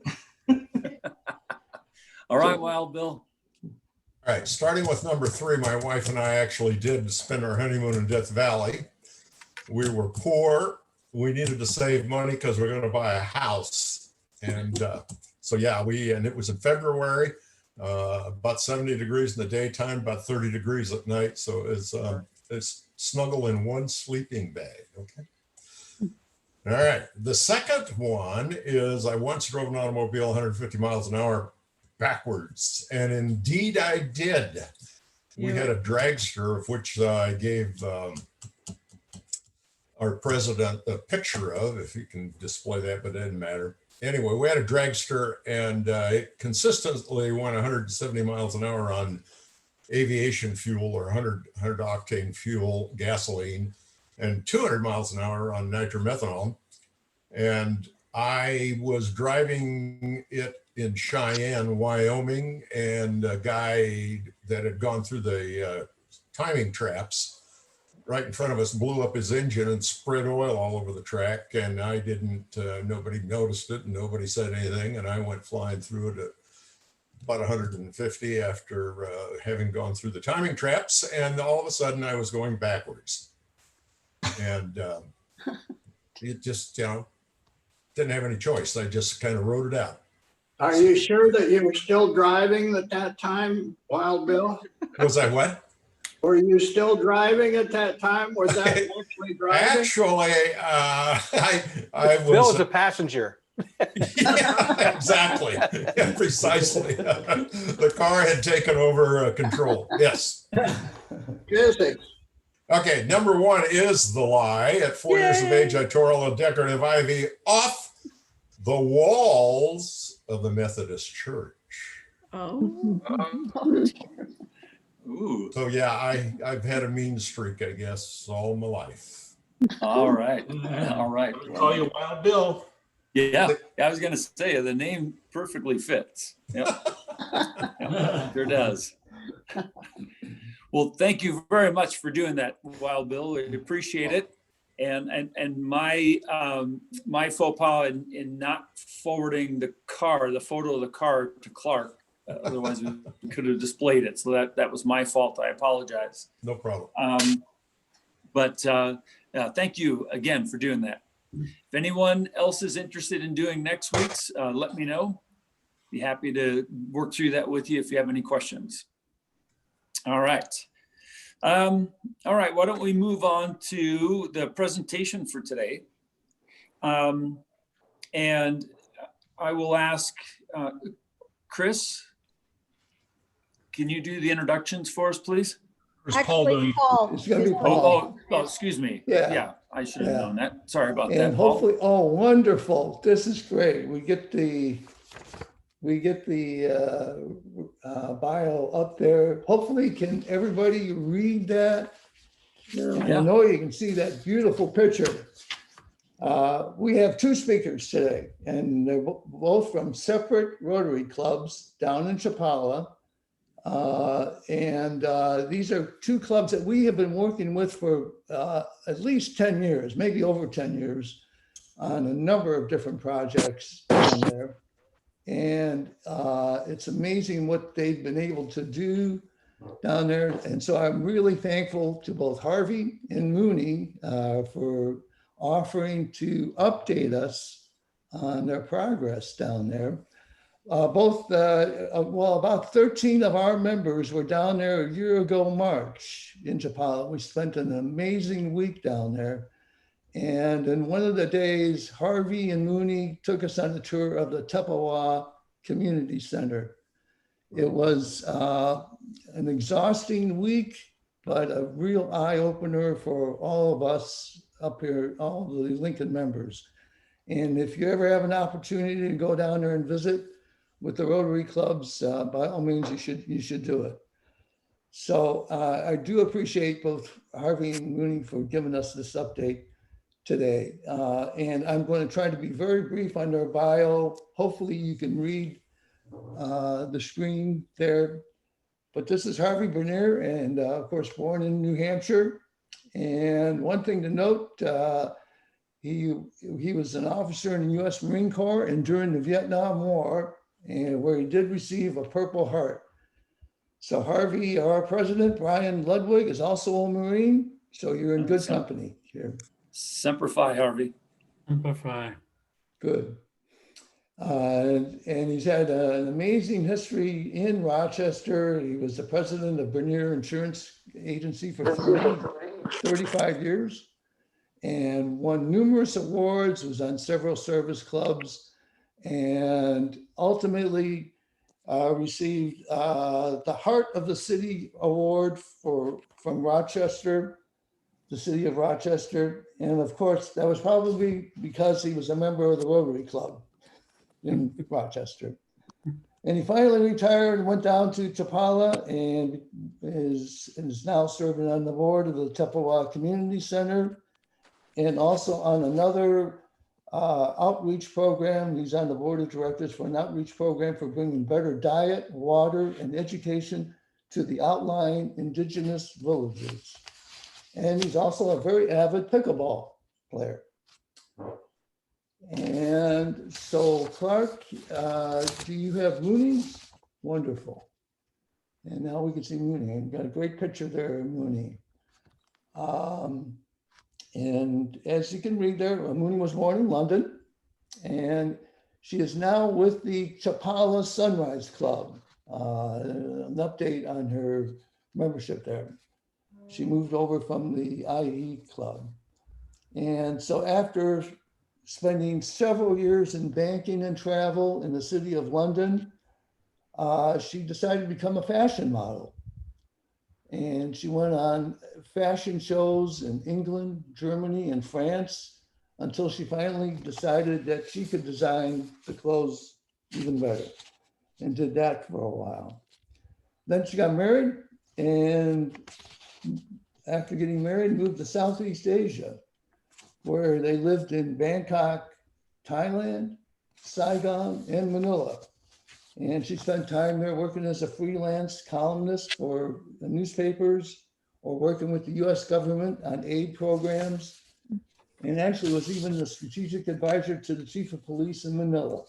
All right, Wild Bill. All right, starting with number 3, my wife and I actually did spend our honeymoon in Death Valley. We were poor. We needed to save money because we're going to buy a house. And so, yeah, and it was in February, about 70 degrees in the daytime, about 30 degrees at night. So it's snuggle in one sleeping bag. Okay. All right. The second one is I once drove an automobile 150 miles an hour backwards. And indeed I did. We had a dragster of which I gave our president a picture of, if you can display that, but it didn't matter. Anyway, we had a dragster and it consistently went 170 miles an hour on aviation fuel or 100 octane fuel, gasoline, and 200 miles an hour on nitromethanol. And I was driving it in Cheyenne, Wyoming, and a guy that had gone through the timing traps right in front of us blew up his engine and spread oil all over the track. And I didn't, nobody noticed it and nobody said anything. And I went flying through it at about 150 after having gone through the timing traps. And all of a sudden I was going backwards. And it just, didn't have any choice. I just kind of wrote it out. Are you sure that you were still driving at that time, Wild Bill? Was I what? Were you still driving at that time? Was that actually driving? Actually, I was. Bill was a passenger. Yeah, exactly. Yeah, precisely. The car had taken over control. Yes. Physics. Okay, number 1 is the lie. At 4 years of age, I tore all the decorative ivy off the walls of the Methodist Church. Oh. Ooh. So yeah, I've had a mean streak, I guess, all my life. All right. All right. We call you Wild Bill. Yeah, I was going to say the name perfectly fits. Yep. Yep, sure does. Well, thank you very much for doing that, Wild Bill. We appreciate it. And my my faux pas in not forwarding the photo of the car to Clark. Otherwise, we could have displayed it. So that was my fault. I apologize. No problem. But thank you again for doing that. If anyone else is interested in doing next week's, let me know. Be happy to work through that with you if you have any questions. All right. All right. Why don't we move on to the presentation for today? And I will ask Chris, can you do the introductions for us, please? Where's Paul Actually, doing? Paul. It's gonna be is- Paul. Oh, excuse me. Yeah. Yeah, I should have Yeah. known that. Sorry about And that, Paul. hopefully, oh, wonderful. This is great. We get the bio up there. Hopefully, can everybody read that? And I know you can see that beautiful picture. We have two speakers today, and they're both from separate Rotary clubs down in Chapala. These are two clubs that we have been working with for at least 10 years, maybe over 10 years, on a number of different projects down there. And it's amazing what they've been able to do down there. And so I'm really thankful to both Harvey and Moonie for offering to update us on their progress down there. About 13 of our members were down there a year ago, March, in Chapala. We spent an amazing week down there. And in one of the days, Harvey and Moonie took us on a tour of the Tepehua Community Center. It was an exhausting week, but a real eye opener for all of us up here, all the Lincoln members. And if you ever have an opportunity to go down there and visit with the Rotary clubs, by all means, you should do it. So I do appreciate both Harvey and Moonie for giving us this update today. And I'm going to try to be very brief on their bio. Hopefully you can read the screen there. But this is Harvey Bernier, and of course, born in New Hampshire. And one thing to note, he was an officer in the U.S. Marine Corps and during the Vietnam War, and where he did receive a Purple Heart. So Harvey, our president, Brian Ludwig, is also a Marine. So you're in good company here. Semper Fi, Harvey. Semper Fi. Good. And he's had an amazing history in Rochester. He was the president of Bernier Insurance Agency for 35 years and won numerous awards, was on several service clubs, and ultimately received the Heart of the City Award from Rochester, the city of Rochester. And of course, that was probably because he was a member of the Rotary Club in Rochester. And he finally retired and went down to Chapala and is now serving on the board of the Tepehua Community Center and also on another outreach program. He's on the board of directors for an outreach program for bringing better diet, water, and education to the outlying indigenous villages. And he's also a very avid pickleball player. And so Clark, do you have Moonie? Wonderful. And now we can see Moonie. I've got a great picture there of Moonie. And as you can read there, Moonie was born in London, and she is now with the Chapala Sunrise Club. An update on her membership there. She moved over from the IE Club. And so after spending several years in banking and travel in the city of London, she decided to become a fashion model. And she went on fashion shows in England, Germany, and France until she finally decided that she could design the clothes even better, and did that for a while. Then she got married, and after getting married, moved to Southeast Asia, where they lived in Bangkok, Thailand, Saigon, and Manila. And she spent time there working as a freelance columnist for the newspapers or working with the US government on aid programs. And actually was even the strategic advisor to the chief of police in Manila,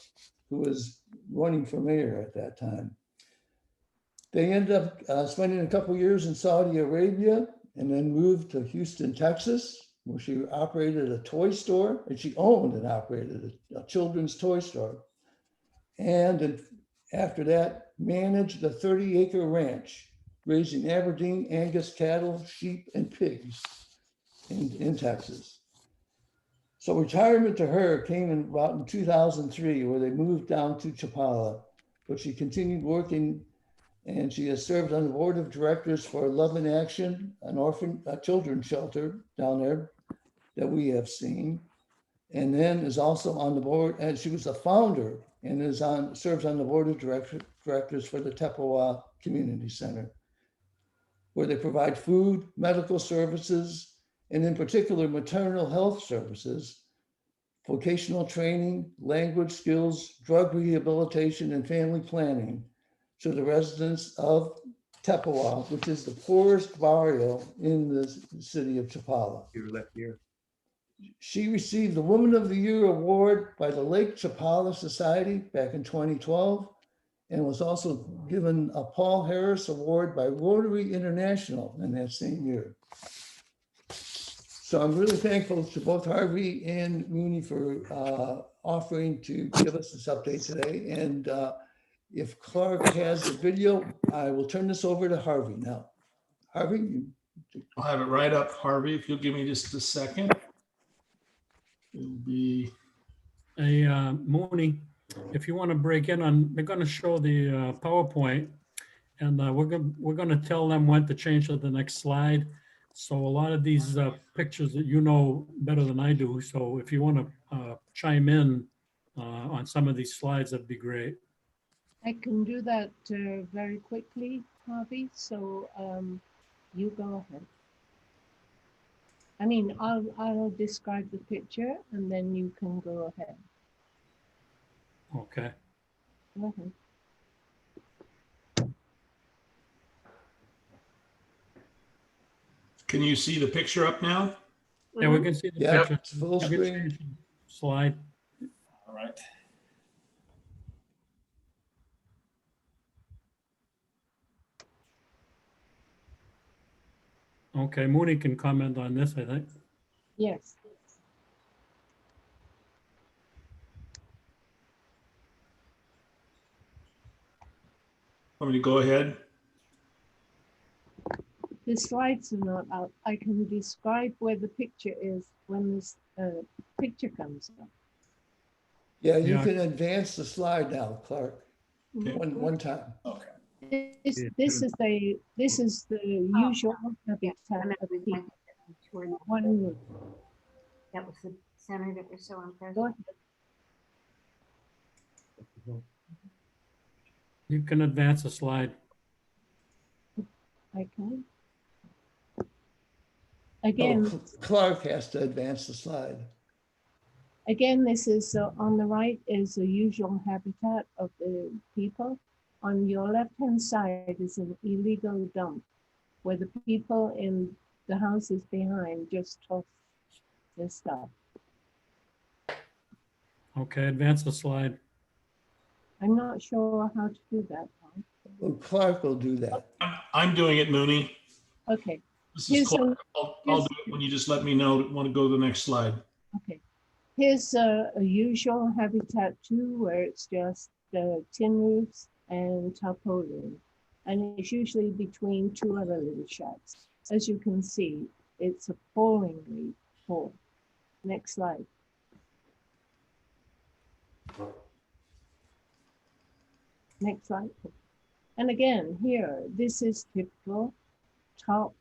who was running for mayor at that time. They ended up spending a couple years in Saudi Arabia and then moved to Houston, Texas, where she operated a toy store, and she owned and operated a children's toy store. And after that, managed a 30-acre ranch, raising Aberdeen Angus cattle, sheep, and pigs in Texas. So retirement to her came in about in 2003, where they moved down to Chapala, but she continued working, and she has served on the board of directors for Love in Action, an orphan children's shelter down there that we have seen, and then is also on the board, and she was the founder and serves on the board of directors for the Tepehua Community Center, where they provide food, medical services, and in particular maternal health services, vocational training, language skills, drug rehabilitation, and family planning to the residents of Tepehua, which is the poorest barrio in the city of Chapala. Your left ear. She received the Woman of the Year award by the Lake Chapala Society back in 2012, and was also given a Paul Harris Award by Rotary International in that same year. So I'm really thankful to both Harvey and Moonie for offering to give us this update today. And if Clark has the video, I will turn this over to Harvey now. Harvey? I'll have it right up, Harvey, if you'll give me just a second. It'll be. Hey, Moonie, if you want to break in on, they're going to show the PowerPoint, and we're going to tell them when to change to the next slide. So a lot of these pictures that you know better than I do. So if you want to chime in on some of these slides, that'd be great. I can do that very quickly, Harvey. So you go ahead. I mean, I'll describe the picture and then you can go ahead. Okay. Go ahead. Can you see the picture up now? Yeah, we can see the Yeah, picture. it's full You can screen. change the slide. All right. Okay, Moonie can comment on this, I think. Yes. Want me to go ahead? The slides are not out. I can describe where the picture is when this picture comes up. Yeah, you Yeah. can advance the slide now, Clark. Okay. One time. Okay. This is the usual habitat of people. One roof. That was the center that was so impressive. Go ahead. You can advance the slide. I can. Again, Oh, Clark has to advance the slide. Again, this is on the right is the usual habitat of the people. On your left-hand side is an illegal dump where the people in the houses behind just toss their stuff. Okay, advance the slide. I'm not sure how to do that, Tom. Well, Clark will do that. I'm doing it, Moonie. Okay. This is Here's Clark. I'll do it when you just let me know, want to go to the next slide. Okay. Here's a usual habitat too, where it's just tin roofs and tarpaulin. And it's usually between two other little shacks. As you can see, it's appallingly poor. Next slide. Next slide. And again, here, this is typical top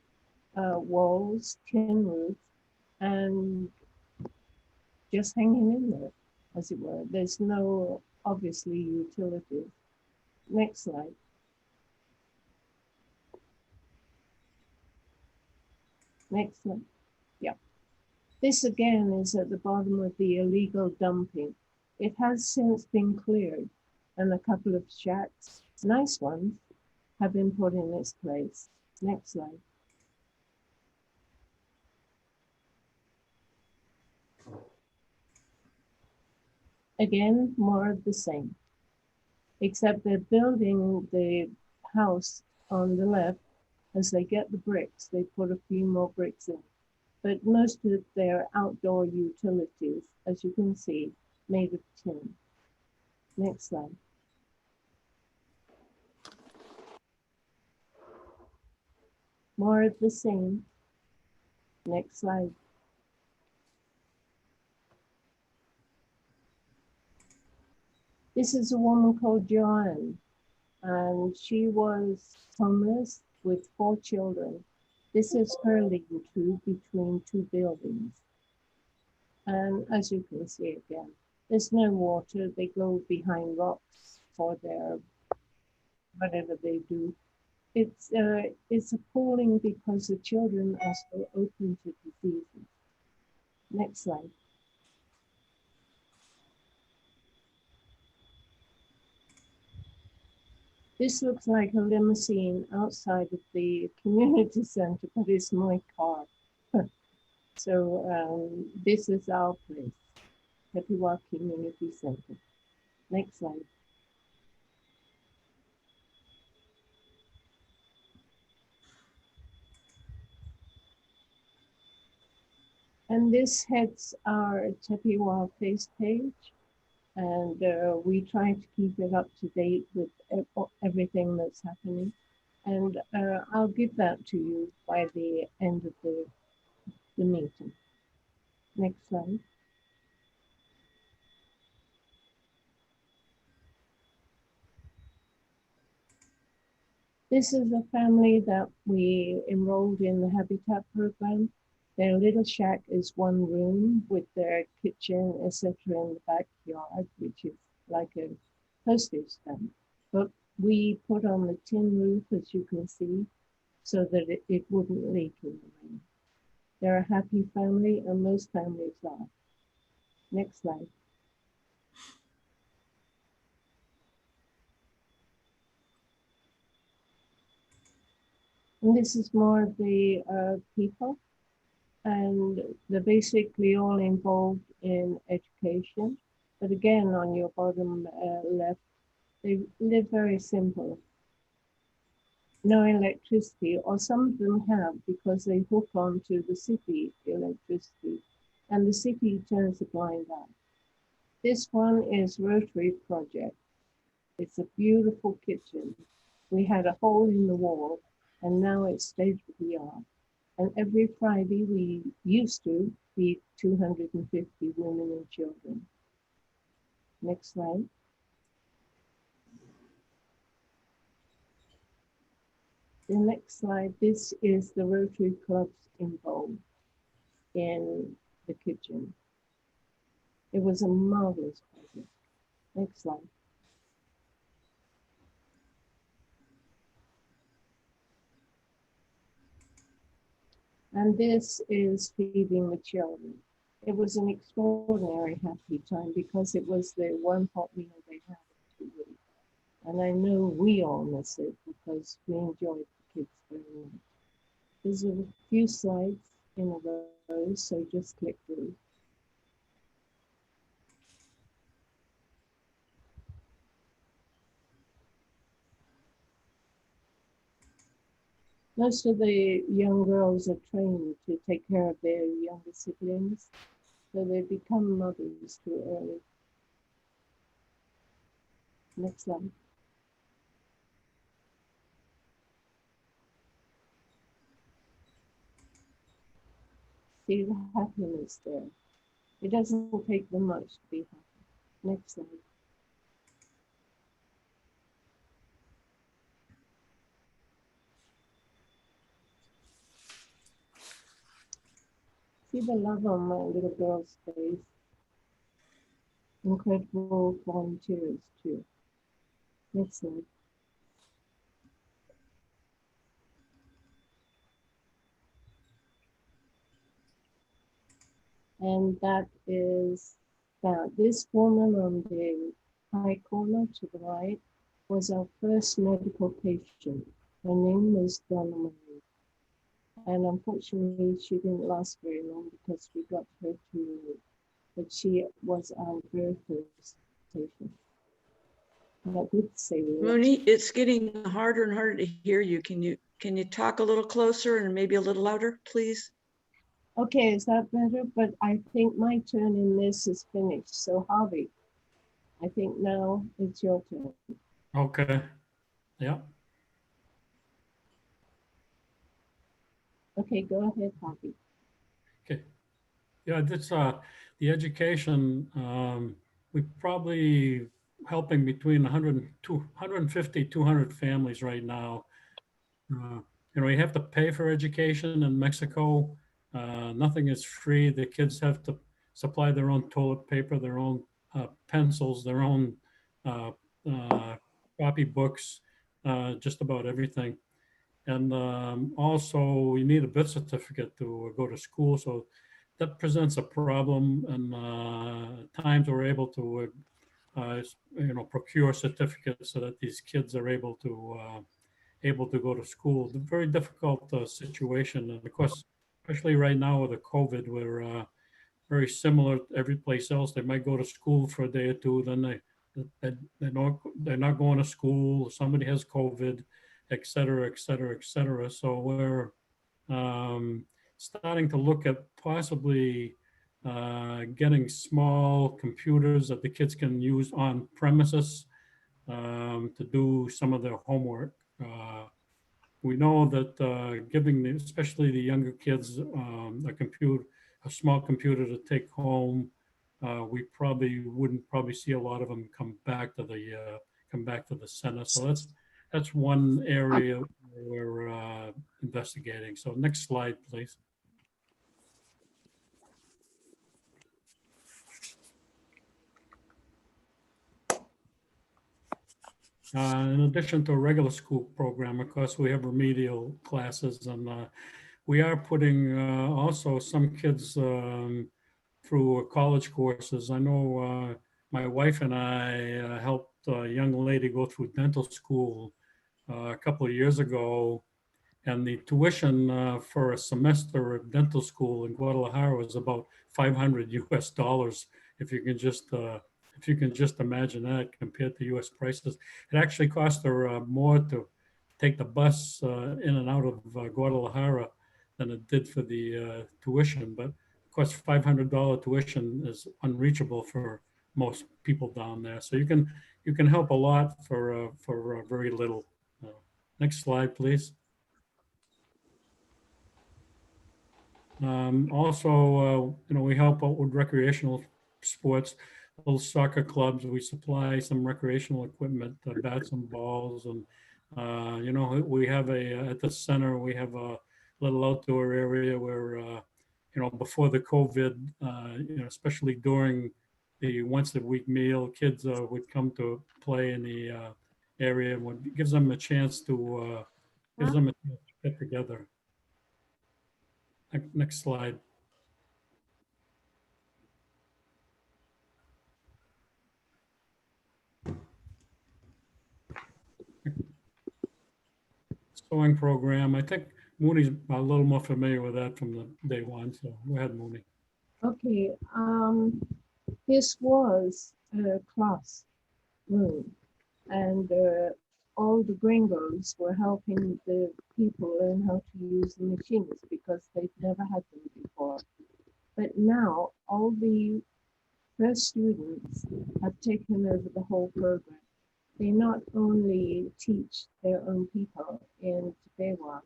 walls, tin roof, and just hanging in there, as it were. There's no, obviously, utilities. Next slide. Next slide. Yeah. This again is at the bottom of the illegal dumping. It has since been cleared, and a couple of shacks, nice ones, have been put in its place. Next slide. Again, more of the same, except they're building the house on the left. As they get the bricks, they put a few more bricks in. But most of their outdoor utilities, as you can see, made of tin. Next slide. More of the same. Next slide. This is a woman called Joanne, and she was homeless with 4 children. This is her lean-to between 2 buildings. And as you can see again, there's no water. They go behind rocks for their whatever they do. It's appalling because the children are so open to diseases. Next slide. This looks like a limousine outside of the community center, but it's my car. So this is our place, Tepehua Community Center. Next slide. And this heads our Tepehua face page. And we try to keep it up to date with everything that's happening. And I'll give that to you by the end of the meeting. Next slide. This is a family that we enrolled in the Habitat program. Their little shack is 1 room with their kitchen, etc. in the backyard, which is like a postage stamp. But we put on the tin roof, as you can see, so that it wouldn't leak in the rain. They're a happy family, and most families are. Next slide. And this is more of the people. And they're basically all involved in education. But again, on your bottom left, they live very simple. No electricity, or some of them have because they hook onto the city electricity, and the city turns a blind eye. This one is Rotary project. It's a beautiful kitchen. We had a hole in the wall, and now it's state-of-the-art. And every Friday we used to feed 250 women and children. Next slide. The next slide, this is the Rotary clubs involved in the kitchen. It was a marvelous project. Next slide. And this is feeding the children. It was an extraordinary happy time because it was the one hot meal they had in 2 weeks. And I know we all miss it because we enjoyed the kids very much. There's a few slides in a row, so just click through. Most of the young girls are trained to take care of their younger siblings, so they become mothers too early. Next slide. See the happiness there. It doesn't take them much to be happy. Next slide. See the love on my little girl's face. Incredible volunteers too. Next slide. And that is that. This woman on the high corner to the right was our first medical patient. Her name was Donna Marie. And unfortunately, she didn't last very long because we got her too late. But she was our very first patient. Not good to say. Moonie, it's getting harder and harder to hear you. Can you talk a little closer and maybe a little louder, please? Okay, is that better? But I think my turn in this is finished. So Harvey, I think now it's your turn. Okay. Yeah. Okay, go ahead, Harvey. Okay. Yeah, that's the education. We probably helping between 150, 200 families right now. You have to pay for education in Mexico. Nothing is free. The kids have to supply their own toilet paper, their own pencils, their own copy books, just about everything. And also, you need a birth certificate to go to school. So that presents a problem. And times we're able to, procure certificates so that these kids are able to go to school. It's a very difficult situation. And of course, especially right now with the COVID, we're very similar to every place else. They might go to school for a day or two, then they're not going to school. Somebody has COVID, et cetera, et cetera, et cetera. So we're starting to look at possibly getting small computers that the kids can use on premises to do some of their homework. We know that giving especially the younger kids a small computer to take home, we wouldn't see a lot of them come back to the center. So that's one area we're investigating. So next slide, please. In addition to a regular school program, of course, we have remedial classes, and we are putting also some kids through college courses. I know my wife and I helped a young lady go through dental school a couple of years ago, and the tuition for a semester of dental school in Guadalajara was about $500 US, if you can just imagine that compared to US prices. It actually cost her more to take the bus in and out of Guadalajara than it did for the tuition. But of course, $500 tuition is unreachable for most people down there. So you can help a lot for very little. Next slide, please. Also, we help out with recreational sports, little soccer clubs. We supply some recreational equipment, bats and balls, and we have at the center we have a little outdoor area where before the COVID, especially during the once a week meal, kids would come to play in the area, and gives them a chance to get together. Next slide. Sewing program. I think Moonie's a little more familiar with that from the day one. So go ahead, Moonie. Okay. This was a classroom, and all the gringos were helping the people learn how to use the machines because they've never had them before. But now all the first students have taken over the whole program. They not only teach their own people in Tepehua,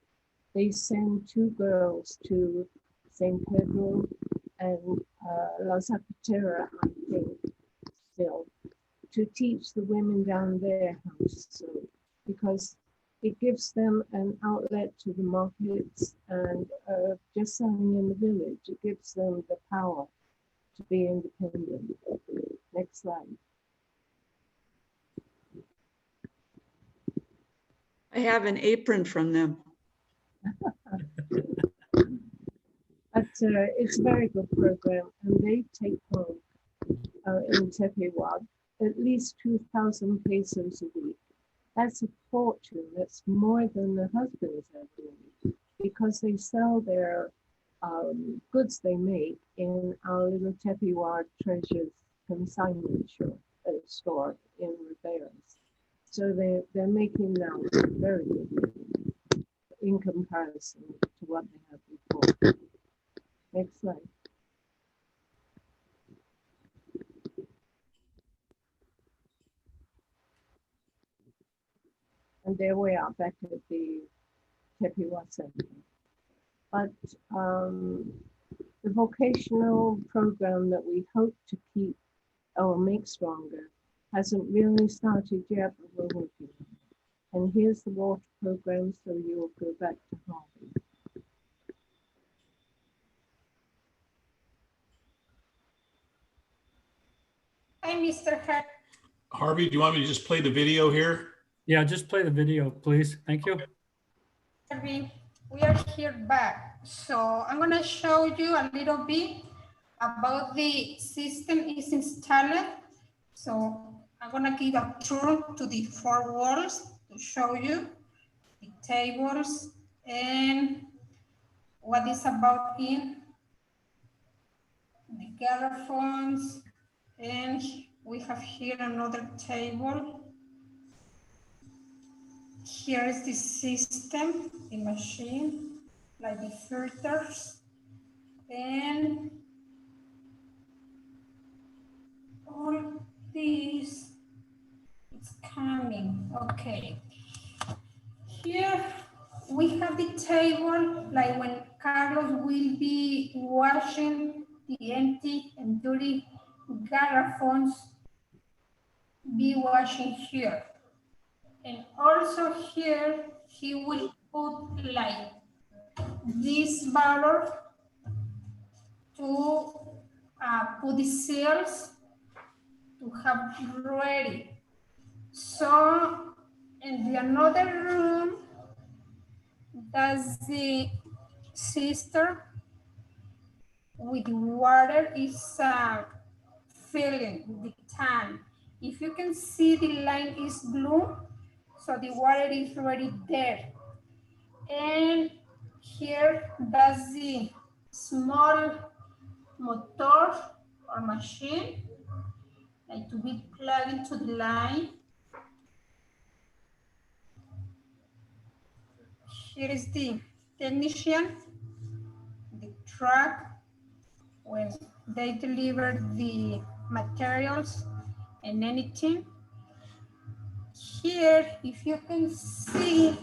they send 2 girls to St. Pedro and La Zapatera, I think, still, to teach the women down there how to sew, because it gives them an outlet to the markets, and just selling in the village, it gives them the power to be independent. Next slide. I have an apron from them. But it's a very good program, and they take home in Tepehua at least 2,000 pesos a week. That's a fortune. That's more than the husbands are doing, because they sell their goods they make in our little Tepehua Treasures consignment store in Riberas. So they're making now very good money in comparison to what they had before. Next slide. And there we are back at the Tepehua Center. But the vocational program that we hope to keep or make stronger hasn't really started yet, but we're working on it. And here's the water program, so you'll go back to Harvey. Hi, Mr. Hart. Harvey, do you want me to just play the video here? Yeah, just play the video, please. Thank you. Harvey, we are here back. So I'm gonna show you a little bit about the system is installed. So I'm gonna give a tour to the 4 walls to show you the tables and what is about in the garrafons. And we have here another table. Here is the system, the machine, like the filters, and all this is coming. Okay. Here we have the table, like when Carlos will be washing the empty and dirty garrafons, be washing here. And also here, he will put like this bottle to put the seals to have ready. So in the another room, that's the sister with water is filling the tank. If you can see, the line is blue, so the water is already there. And here, that's the small motor or machine, like to be plugged into the line. Here is the technician, the truck, when they deliver the materials and anything. Here, if you can see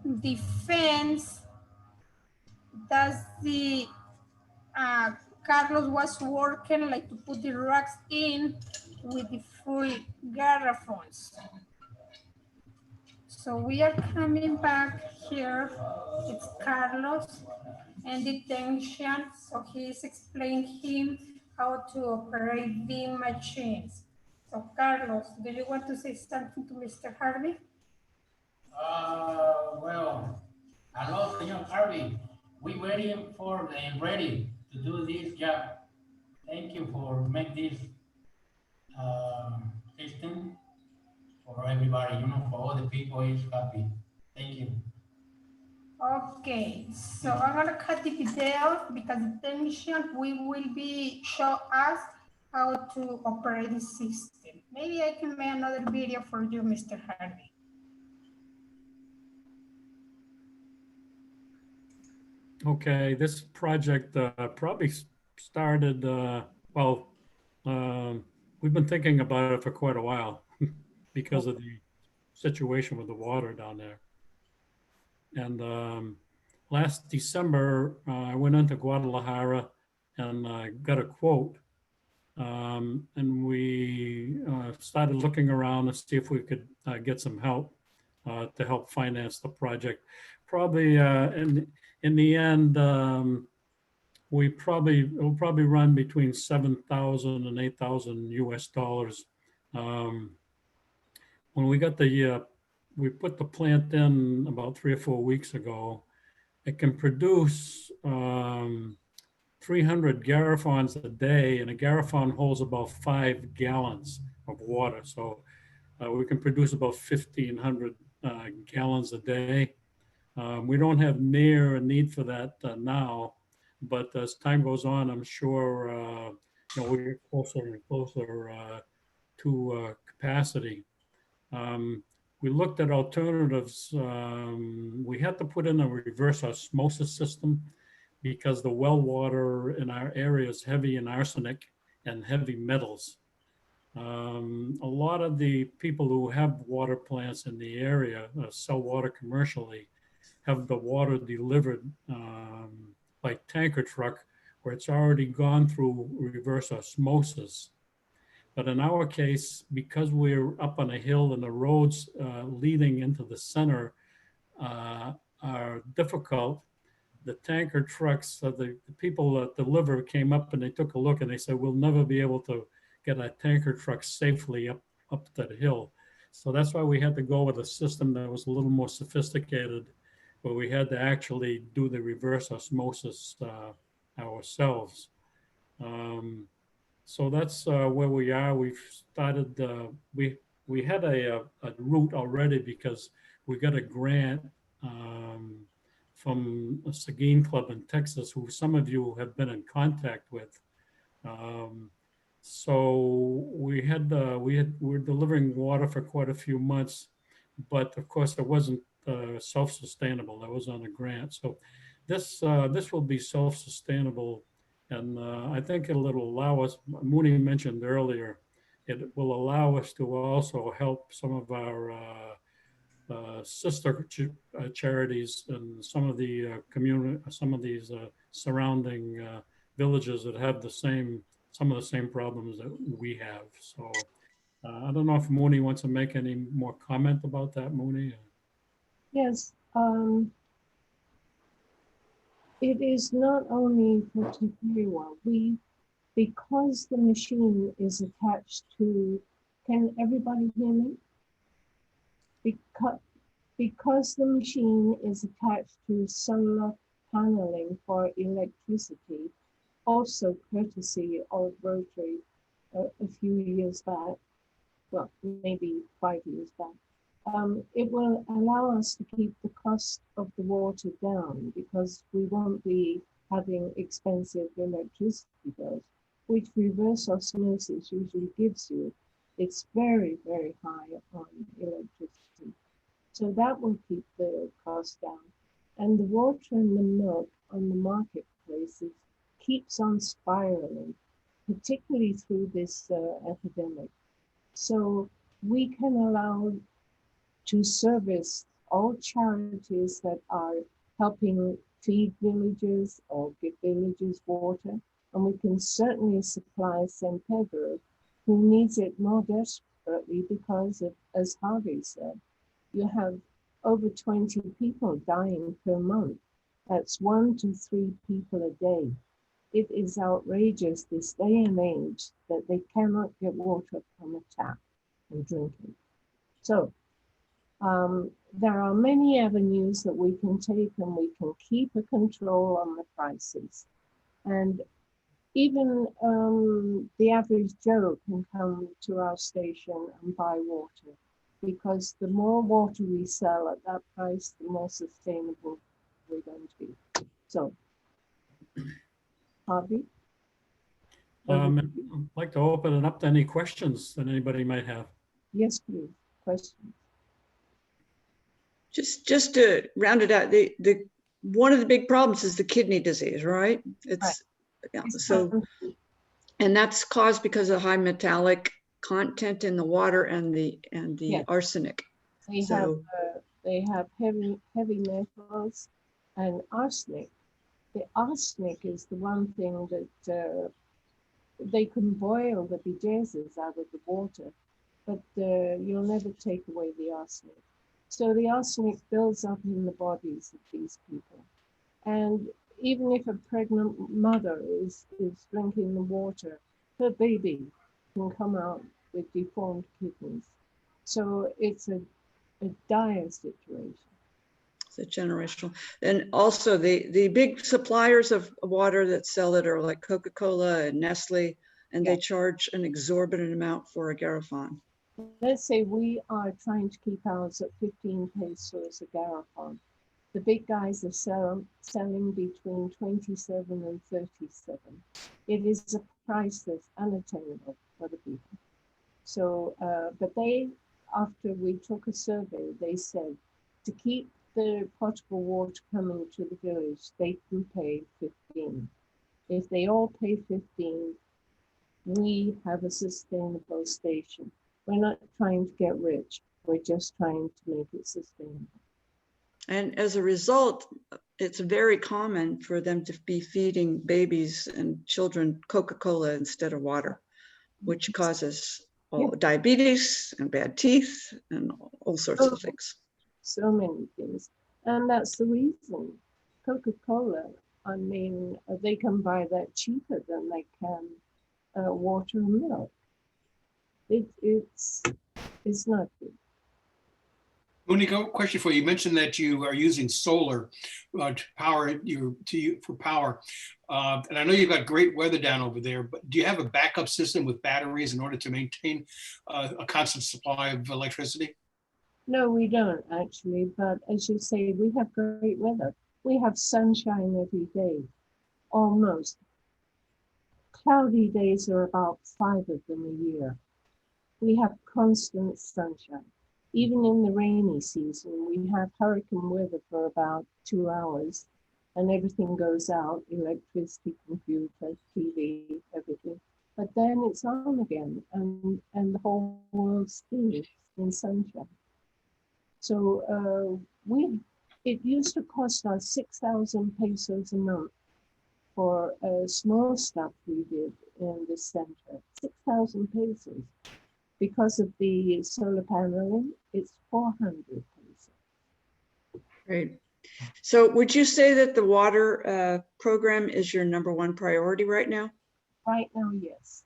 the fence, that's the Carlos was working like to put the rocks in with the full garrafons. So we are coming back here. It's Carlos and the technician. So he's explaining him how to operate the machines. So Carlos, do you want to say something to Mr. Harvey? Well, hello, Senor Harvey. We waiting for and ready to do this job. Thank you for make this system for everybody, for all the people is happy. Thank you. Okay, so I'm gonna cut the video because the technician will be show us how to operate the system. Maybe I can make another video for you, Mr. Harvey. Okay, this project probably started, we've been thinking about it for quite a while because of the situation with the water down there. And last December, I went into Guadalajara and got a quote. And we started looking around to see if we could get some help to help finance the project. Probably in the end, we'll probably run between $7,000 and $8,000 US. When we got we put the plant in about 3 or 4 weeks ago. It can produce 300 garrafons a day, and a garrafon holds about 5 gallons of water. So we can produce about 1,500 gallons a day. We don't have near a need for that now, but as time goes on, I'm sure we get closer and closer to capacity. We looked at alternatives. We had to put in a reverse osmosis system because the well water in our area is heavy in arsenic and heavy metals. A lot of the people who have water plants in the area sell water commercially, have the water delivered by tanker truck where it's already gone through reverse osmosis. But in our case, because we're up on a hill and the roads leading into the center are difficult, the tanker trucks, the people that deliver came up and they took a look and they said, we'll never be able to get a tanker truck safely up that hill. So that's why we had to go with a system that was a little more sophisticated, where we had to actually do the reverse osmosis ourselves. So that's where we are. We've started, we had a route already because we got a grant from a Seguin Club in Texas, who some of you have been in contact with. So we're delivering water for quite a few months, but of course it wasn't self-sustainable. That was on a grant. So this will be self-sustainable, and I think it'll allow us. Moonie mentioned earlier, it will allow us to also help some of our sister charities and some of the community, some of these surrounding villages that have some of the same problems that we have. So I don't know if Moonie wants to make any more comment about that, Moonie. Yes, it is not only for Tepehua. Because the machine is attached to, can everybody hear me? Because the machine is attached to solar paneling for electricity, also courtesy of Rotary a few years back, well, maybe 5 years back, it will allow us to keep the cost of the water down because we won't be having expensive electricity bills, which reverse osmosis usually gives you. It's very, very high on electricity. So that will keep the cost down. And the water and the milk on the marketplaces keeps on spiraling, particularly through this epidemic. So we can allow to service all charities that are helping feed villages or give villages water. And we can certainly supply San Pedro, who needs it more desperately because of, as Harvey said, you have over 20 people dying per month. That's 1 to 3 people a day. It is outrageous this day and age that they cannot get water from a tap and drink it. So there are many avenues that we can take, and we can keep a control on the prices. And even the average Joe can come to our station and buy water, because the more water we sell at that price, the more sustainable we're going to be. So, Harvey? I'd like to open it up to any questions that anybody might have. Yes, please. Questions? Just to round it out, the one of the big problems is the kidney disease, right? It's right. Yeah, so, and that's caused because of high metallic content in the water and the yes. Arsenic. They have heavy metals and arsenic. The arsenic is the one thing that they can boil the bejesus out of the water, but you'll never take away the arsenic. So the arsenic builds up in the bodies of these people. And even if a pregnant mother is drinking the water, her baby can come out with deformed kidneys. So it's a dire situation. It's a generational. And also the big suppliers of water that sell it are like Coca-Cola and Nestle, and they charge an exorbitant amount for a garrafon. Let's say we are trying to keep ours at 15 pesos a garrafon. The big guys are selling between 27 and 37. It is a price that's unattainable for the people. So, but they, after we took a survey, they said to keep the potable water coming to the village, they do pay 15. If they all pay 15, we have a sustainable station. We're not trying to get rich. We're just trying to make it sustainable. And as a result, it's very common for them to be feeding babies and children Coca-Cola instead of water. which causes diabetes and bad teeth and all sorts of things. So many things. And that's the reason Coca-Cola, I mean, they can buy that cheaper than they can water and milk. It's not good. Moonie, question for you. You mentioned that you are using solar to power for power, and I know you've got great weather down over there. But do you have a backup system with batteries in order to maintain a constant supply of electricity? No, we don't actually. But as you say, we have great weather. We have sunshine every day, almost. Cloudy days are about 5 of them a year. We have constant sunshine. Even in the rainy season, we have hurricane weather for about 2 hours and everything goes out, electricity, computer, TV, everything. But then it's on again and the whole world spins in sunshine. So it used to cost us 6,000 pesos a month for small stuff we did in the center, 6,000 pesos. Because of the solar paneling, it's 400 pesos. Great. So would you say that the water program is your #1 priority right now? Right now, yes.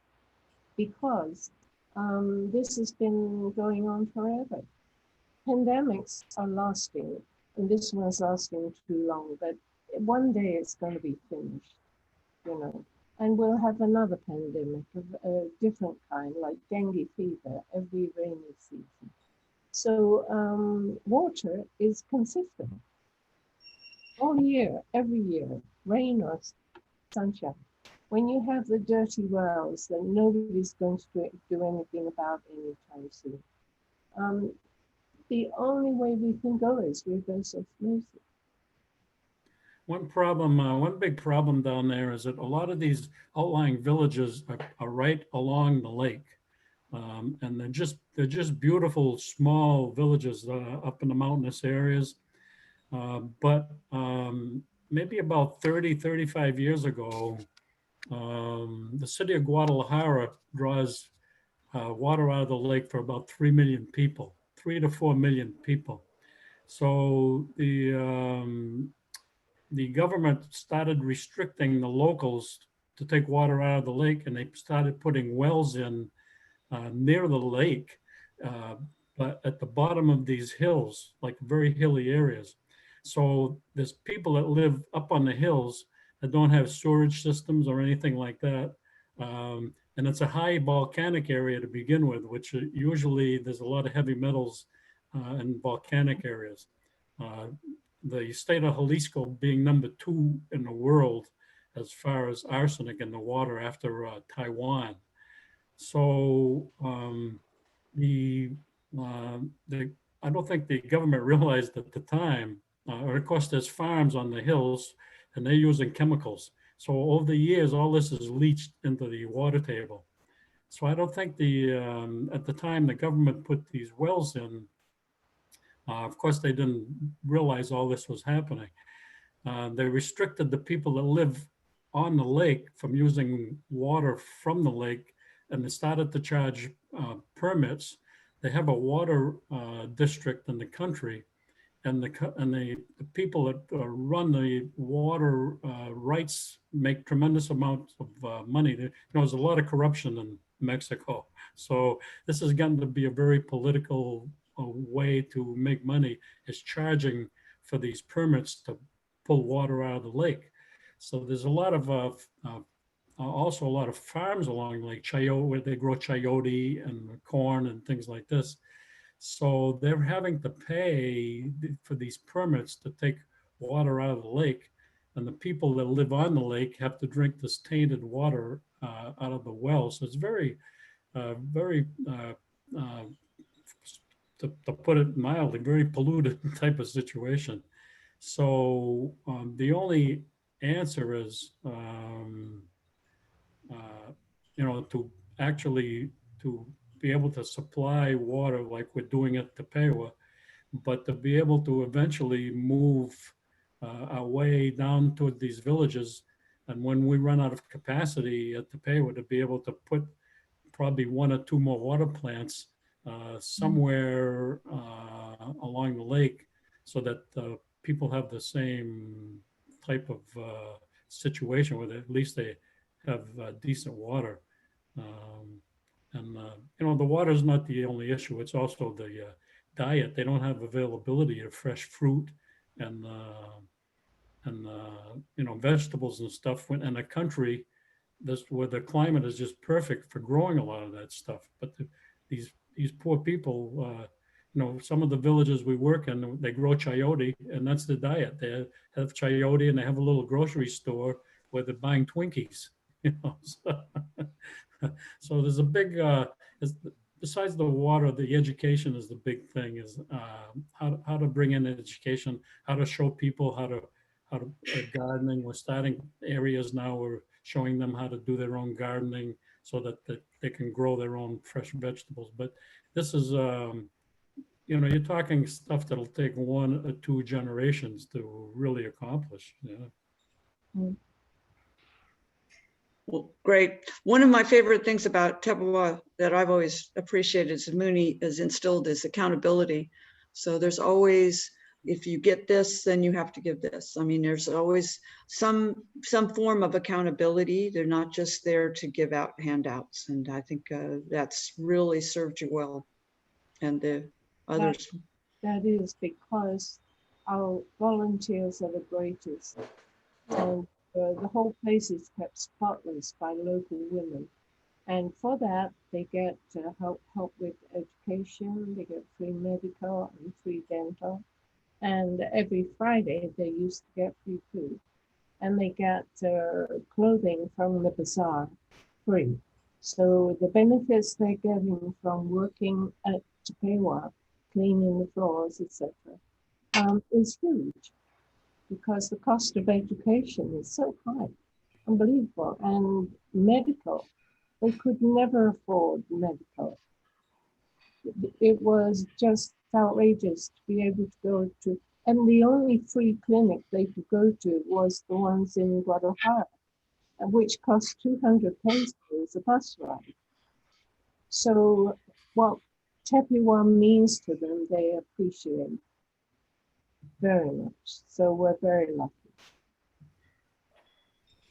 Because this has been going on forever. Pandemics are lasting, and this one's lasting too long, but one day it's going to be finished, you know. And we'll have another pandemic of a different kind, like dengue fever, every rainy season. So water is consistent all year, every year, rain or sunshine. When you have the dirty wells, then nobody's going to do anything about anytime soon. The only way we can go is reverse osmosis. One big problem down there is that a lot of these outlying villages are right along the lake. And they're just beautiful, small villages up in the mountainous areas. But maybe about 30, 35 years ago, the city of Guadalajara draws water out of the lake for about 3 million people, 3 to 4 million people. So the government started restricting the locals to take water out of the lake, and they started putting wells in near the lake, but at the bottom of these hills, like very hilly areas. So there's people that live up on the hills that don't have storage systems or anything like that. And it's a high volcanic area to begin with, which usually there's a lot of heavy metals in volcanic areas. The state of Jalisco being #2 in the world as far as arsenic in the water after Taiwan. So I don't think the government realized at the time, or of course there's farms on the hills and they're using chemicals. So over the years, all this is leached into the water table. So I don't think at the time the government put these wells in, of course they didn't realize all this was happening. They restricted the people that live on the lake from using water from the lake, and they started to charge permits. They have a water district in the country, and the people that run the water rights make tremendous amounts of money. There's a lot of corruption in Mexico. So this is going to be a very political way to make money, is charging for these permits to pull water out of the lake. So there's a lot of also a lot of farms along Lake Chayote where they grow chayote and corn and things like this. So they're having to pay for these permits to take water out of the lake. And the people that live on the lake have to drink this tainted water out of the well. So it's very, to put it mildly, very polluted type of situation. So the only answer is, to actually to be able to supply water like we're doing at Tepehua, but to be able to eventually move our way down toward these villages. And when we run out of capacity at Tepehua, to be able to put probably 1 or 2 more water plants somewhere along the lake, so that people have the same type of situation where at least they have decent water. The water is not the only issue. It's also the diet. They don't have availability of fresh fruit and vegetables and stuff. When in a country where the climate is just perfect for growing a lot of that stuff, but these poor people, some of the villages we work in, they grow chayote, and that's the diet. They have chayote, and they have a little grocery store where they're buying Twinkies. So there's a big, besides the water, the education is the big thing. Is how to bring in education, how to show people how to gardening. We're starting areas now. We're showing them how to do their own gardening so that they can grow their own fresh vegetables. But this is, you're talking stuff that'll take 1 or 2 generations to really accomplish. Well, great. One of my favorite things about Tepehua that I've always appreciated is Moonie has instilled is accountability. So there's always, if you get this, then you have to give this. I mean, there's always some form of accountability. They're not just there to give out handouts. And I think that's really served you well. And the others. That is because our volunteers are the greatest. And the whole place is kept spotless by local women. And for that, they get help with education, they get free medical and free dental. And every Friday, they used to get free food. And they get clothing from the bazaar free. So the benefits they're getting from working at Tepehua, cleaning the floors, etc., is huge, because the cost of education is so high, unbelievable. And medical, they could never afford medical. It was just outrageous to be able to go to, and the only free clinic they could go to was the ones in Guadalajara, which cost 200 pesos a bus ride. So what Tepehua means to them, they appreciate very much. So we're very lucky.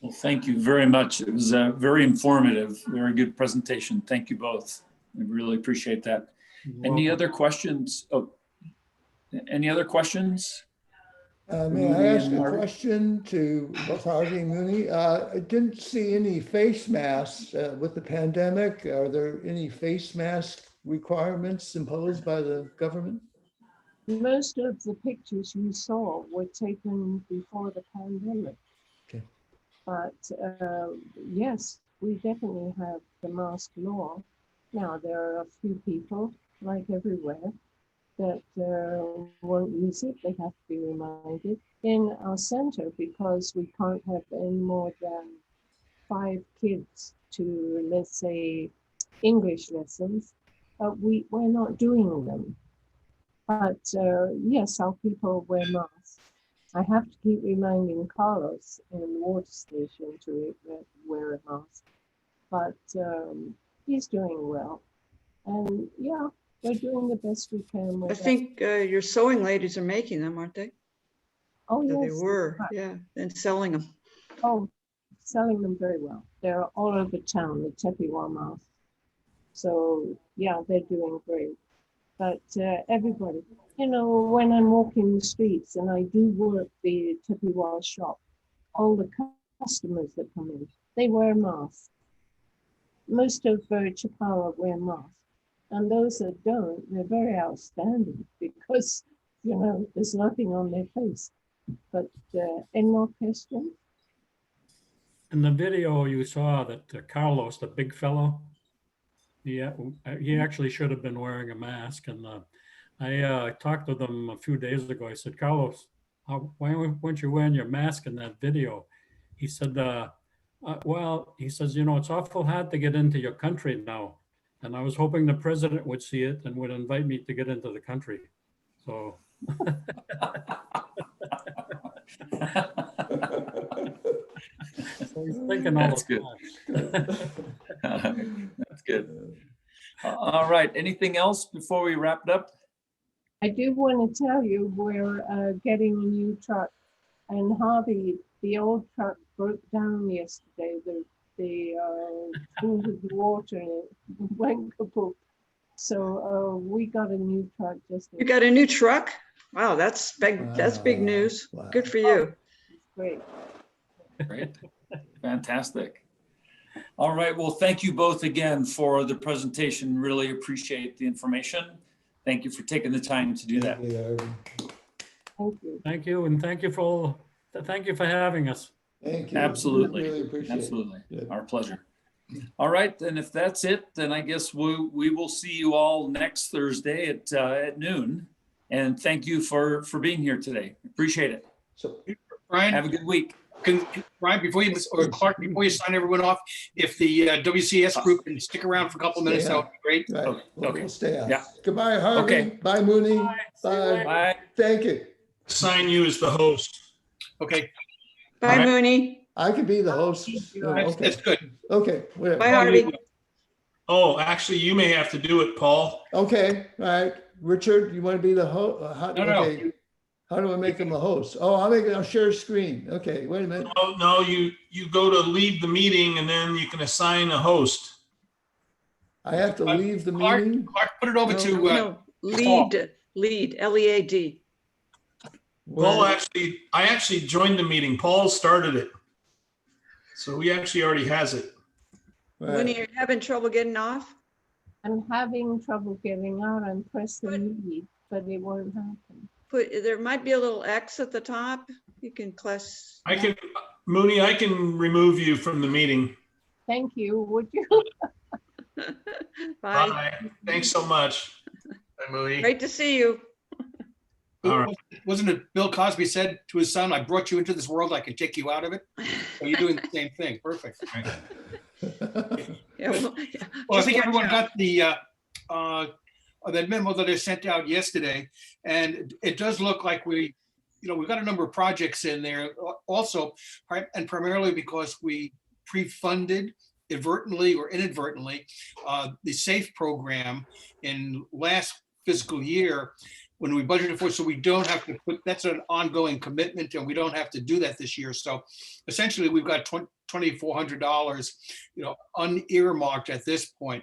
Well, thank you very much. It was very informative, very good presentation. Thank you both. I really appreciate that. Any other questions? Oh, any other questions? May I ask a question to both Harvey and Moonie? I didn't see any face masks with the pandemic. Are there any face mask requirements imposed by the government? Most of the pictures you saw were taken before the pandemic. Okay. But yes, we definitely have the mask law. Now, there are a few people, like everywhere, that won't use it. They have to be reminded. In our center, because we can't have any more than 5 kids to, let's say, English lessons, we're not doing them. But yes, our people wear masks. I have to keep reminding Carlos in the water station to wear a mask. But he's doing well. And yeah, we're doing the best we can. I think your sewing ladies are making them, aren't they? Oh, yes. They were, yeah, and selling them. Oh, selling them very well. They're all over town, the Tepehua masks. So yeah, they're doing great. But everybody, when I'm walking the streets and I do work the Tepehua shop, all the customers that come in, they wear masks. Most of Chapala wear masks. And those that don't, they're very outstanding because, there's nothing on their face. But any more questions? In the video you saw that Carlos, the big fellow, he actually should have been wearing a mask. And I talked with him a few days ago. I said, Carlos, why weren't you wearing your mask in that video? He said, well, he says, it's awful hard to get into your country now. And I was hoping the president would see it and would invite me to get into the country. So. So he's thinking all That's good. That's good. All right, anything else before we wrap it up? I do want to tell you we're getting a new truck, and Harvey, the old truck broke down yesterday. The thing with the water in it went kaput. So we got a new truck just. You got a new truck? Wow, that's big. That's big news. Wow. Good for you. Great. Great. Fantastic. All right. Well, thank you both again for the presentation. Really appreciate the information. Thank you for taking the time to do that. Thank you. Thank you, and thank you for having us. Thank you. Absolutely. Really appreciate it. Absolutely. Yeah. Our pleasure. All right. Then if that's it, then I guess we will see you all next Thursday at noon. And thank you for being here today. Appreciate it. So, Ryan, have a good week. Ryan, before you, or Clark, before you sign everyone off, if the WCS group can stick around for a couple minutes, that would be great. Right. Okay. We'll stay on. Yeah. Goodbye, Harvey. Okay. Bye, Moonie. Bye. Bye. Thank you. Assign you as the host. Okay. Bye, All right. Moonie. I could be the host. Oh, okay. That's good. Okay. Whatever. Bye, Harvey. Oh, actually, you may have to do it, Paul. Okay. All right. Richard, you want to be the host? No, no. Okay. How do I make him a host? Oh, I'll share screen. Okay. Wait a minute. Oh, no, you go to leave the meeting and then you can assign a host. I have to leave the Clark, meeting. Clark, put it over to No, Paul. lead, L-E-A-D. Paul I actually joined the meeting. Paul started it. So he actually already has it. When you're having trouble getting off? I'm having trouble getting out. I'm pressing leave, but it won't happen. There might be a little X at the top. You can press. Moonie, I can remove you from the meeting. Thank you. Would you? Bye. Bye. Thanks so much. Bye, Moonie. Great to see you. All right. Wasn't it Bill Cosby said to his son, I brought you into this world, I can take you out of it? So you're doing the same thing. Perfect. Yeah, well, Well, I think everyone got the that memo that I sent out yesterday, and it does look like we've got a number of projects in there also, and primarily because we pre-funded advertently or inadvertently the SAFE program in last fiscal year when we budgeted for it, so we don't have to put, that's an ongoing commitment, and we don't have to do that this year. So essentially, we've got $2,400, unearmarked at this point.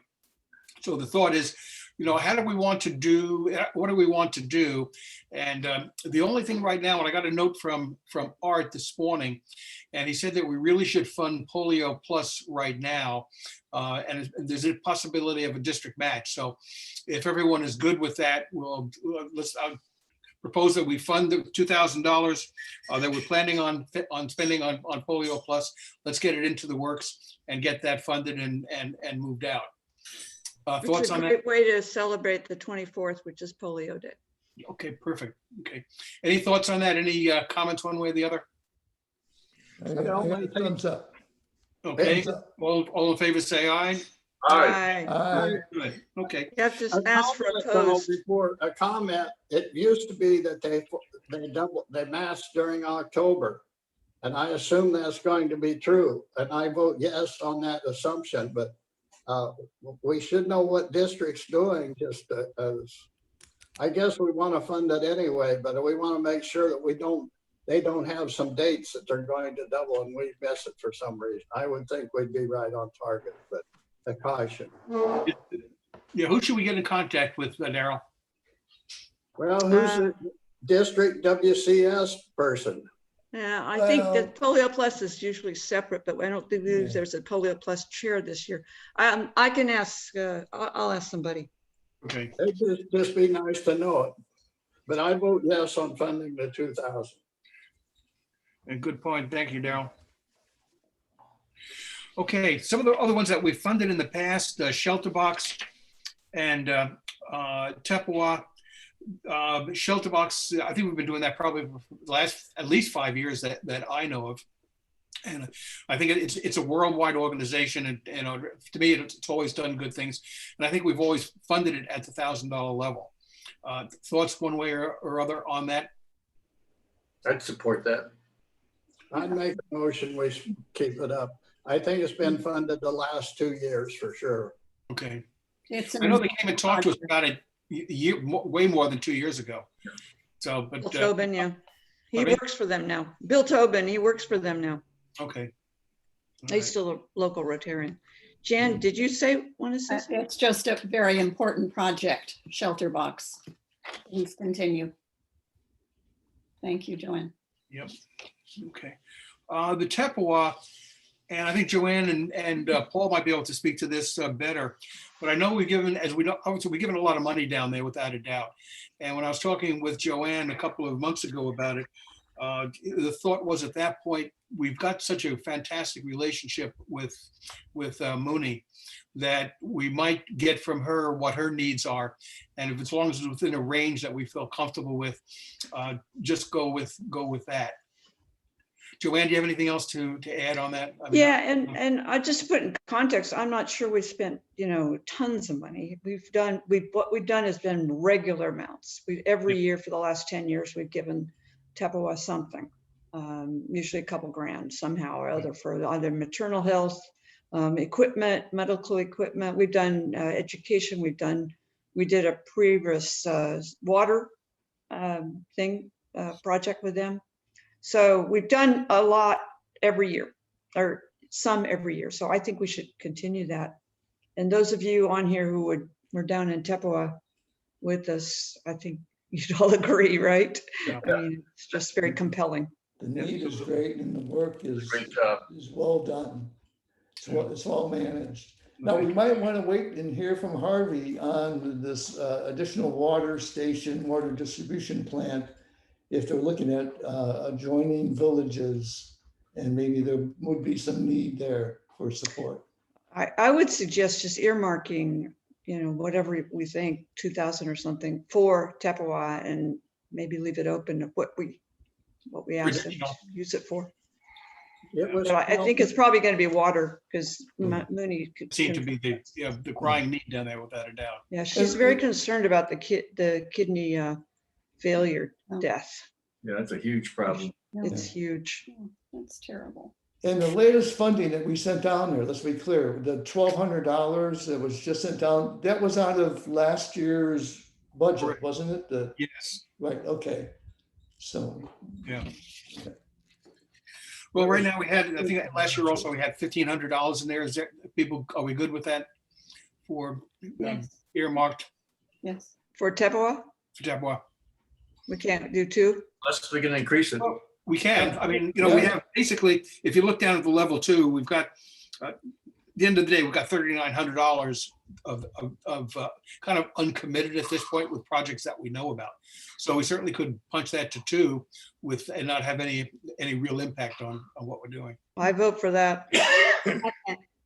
So the thought is, how do we want to do, what do we want to do? And the only thing right now, and I got a note from Art this morning, and he said that we really should fund Polio Plus right now. And there's a possibility of a district match. So if everyone is good with that, I'll propose that we fund the $2,000 that we're planning on spending on Polio Plus. Let's get it into the works and get that funded and moved out. Thoughts on that? It's a great way to celebrate the 24th, which is Polio Day. Okay, perfect. Okay. Any thoughts on that? Any comments one way or the other? I got a thumbs up. Okay, Thumbs up. all in favor, say aye. Aye. Good. Okay. You have to A ask for comment, a though, post. before a comment, it used to be that they masked during October. And I assume that's going to be true. And I vote yes on that assumption, but we should know what district's doing, just as, I guess we want to fund it anyway, but we want to make sure that they don't have some dates that they're going to double and we miss it for some reason. I would think we'd be right on target, but a caution. Yeah, who should we get in contact with, Daryl? Well, who's the district WCS person? Yeah, I think that Polio Plus is usually separate, but I don't believe there's a Polio Plus chair this year. I can ask, I'll ask somebody. Okay. It'd just be nice to know it. But I vote yes on funding the 2,000. And good point. Thank you, Daryl. Okay, some of the other ones that we funded in the past, Shelter Box and Tepehua. Shelter Box, I think we've been doing that probably for the last at least 5 years that I know of. And I think it's a worldwide organization, and to me, it's always done good things. And I think we've always funded it at the $1,000 level. Thoughts one way or other on that? I'd support that. I'd make a motion, we keep it up. I think it's been funded the last 2 years for sure. Okay. It's I know they came and talked to us about it way more than 2 years ago. So, but. Bill Tobin, yeah. He pardon me? works for them now. Bill Tobin, he works for them now. Okay. He's still a local Rotarian. Jan, did you want to say something? It's just a very important project, shelter box. Please continue. Thank you, Joanne. Yep. Okay. The Tepehua, and I think Joanne and Paul might be able to speak to this better, but I know we've given, as we know, obviously we've given a lot of money down there without a doubt. And when I was talking with Joanne a couple of months ago about it, the thought was at that point, we've got such a fantastic relationship with Moonie that we might get from her what her needs are. And if as long as it's within a range that we feel comfortable with, just go with that. Joanne, do you have anything else to add on that? I mean, Yeah, and I just put in context, I'm not sure we spent, tons of money. What we've done has been regular amounts. Every year for the last 10 years, we've given Tepehua something, usually a couple grand somehow or other for either maternal health, equipment, medical equipment. We've done education. We did a previous water project with them. So we've done a lot every year, or some every year. So I think we should continue that. And those of you on here who were down in Tepehua with us, I think you'd all agree, right? Yeah. I mean, it's just very compelling. The need is great and the work is well done. It's well managed. Now, we might want to wait and hear from Harvey on this additional water distribution plant, if they're looking at adjoining villages, and maybe there would be some need there for support. I would suggest just earmarking, whatever we think, 2,000 or something for Tepehua, and maybe leave it open to what we asked them to use it for. But I think it's probably going to be water, because Moonie seemed to be the crying need down there without a doubt. Yeah, she's very concerned about the kidney failure death. Yeah, that's a huge problem. It's huge. That's terrible. And the latest funding that we sent down there, let's be clear, the $1,200 that was just sent down, that was out of last year's budget, wasn't it? Yes. Right, okay. So. Yeah. Okay. Well, right now I think last year also we had $1,500 in there. Is there are we good with that for earmarked? Yes. For Tepehua? For Tepehua. We can't do two? Unless we can increase it. Well, we can. I mean, we have basically, if you look down at the level 2, we've got, at the end of the day, we've got $3,900 of kind of uncommitted at this point with projects that we know about. So we certainly could punch that to 2 and not have any real impact on what we're doing. I vote for that.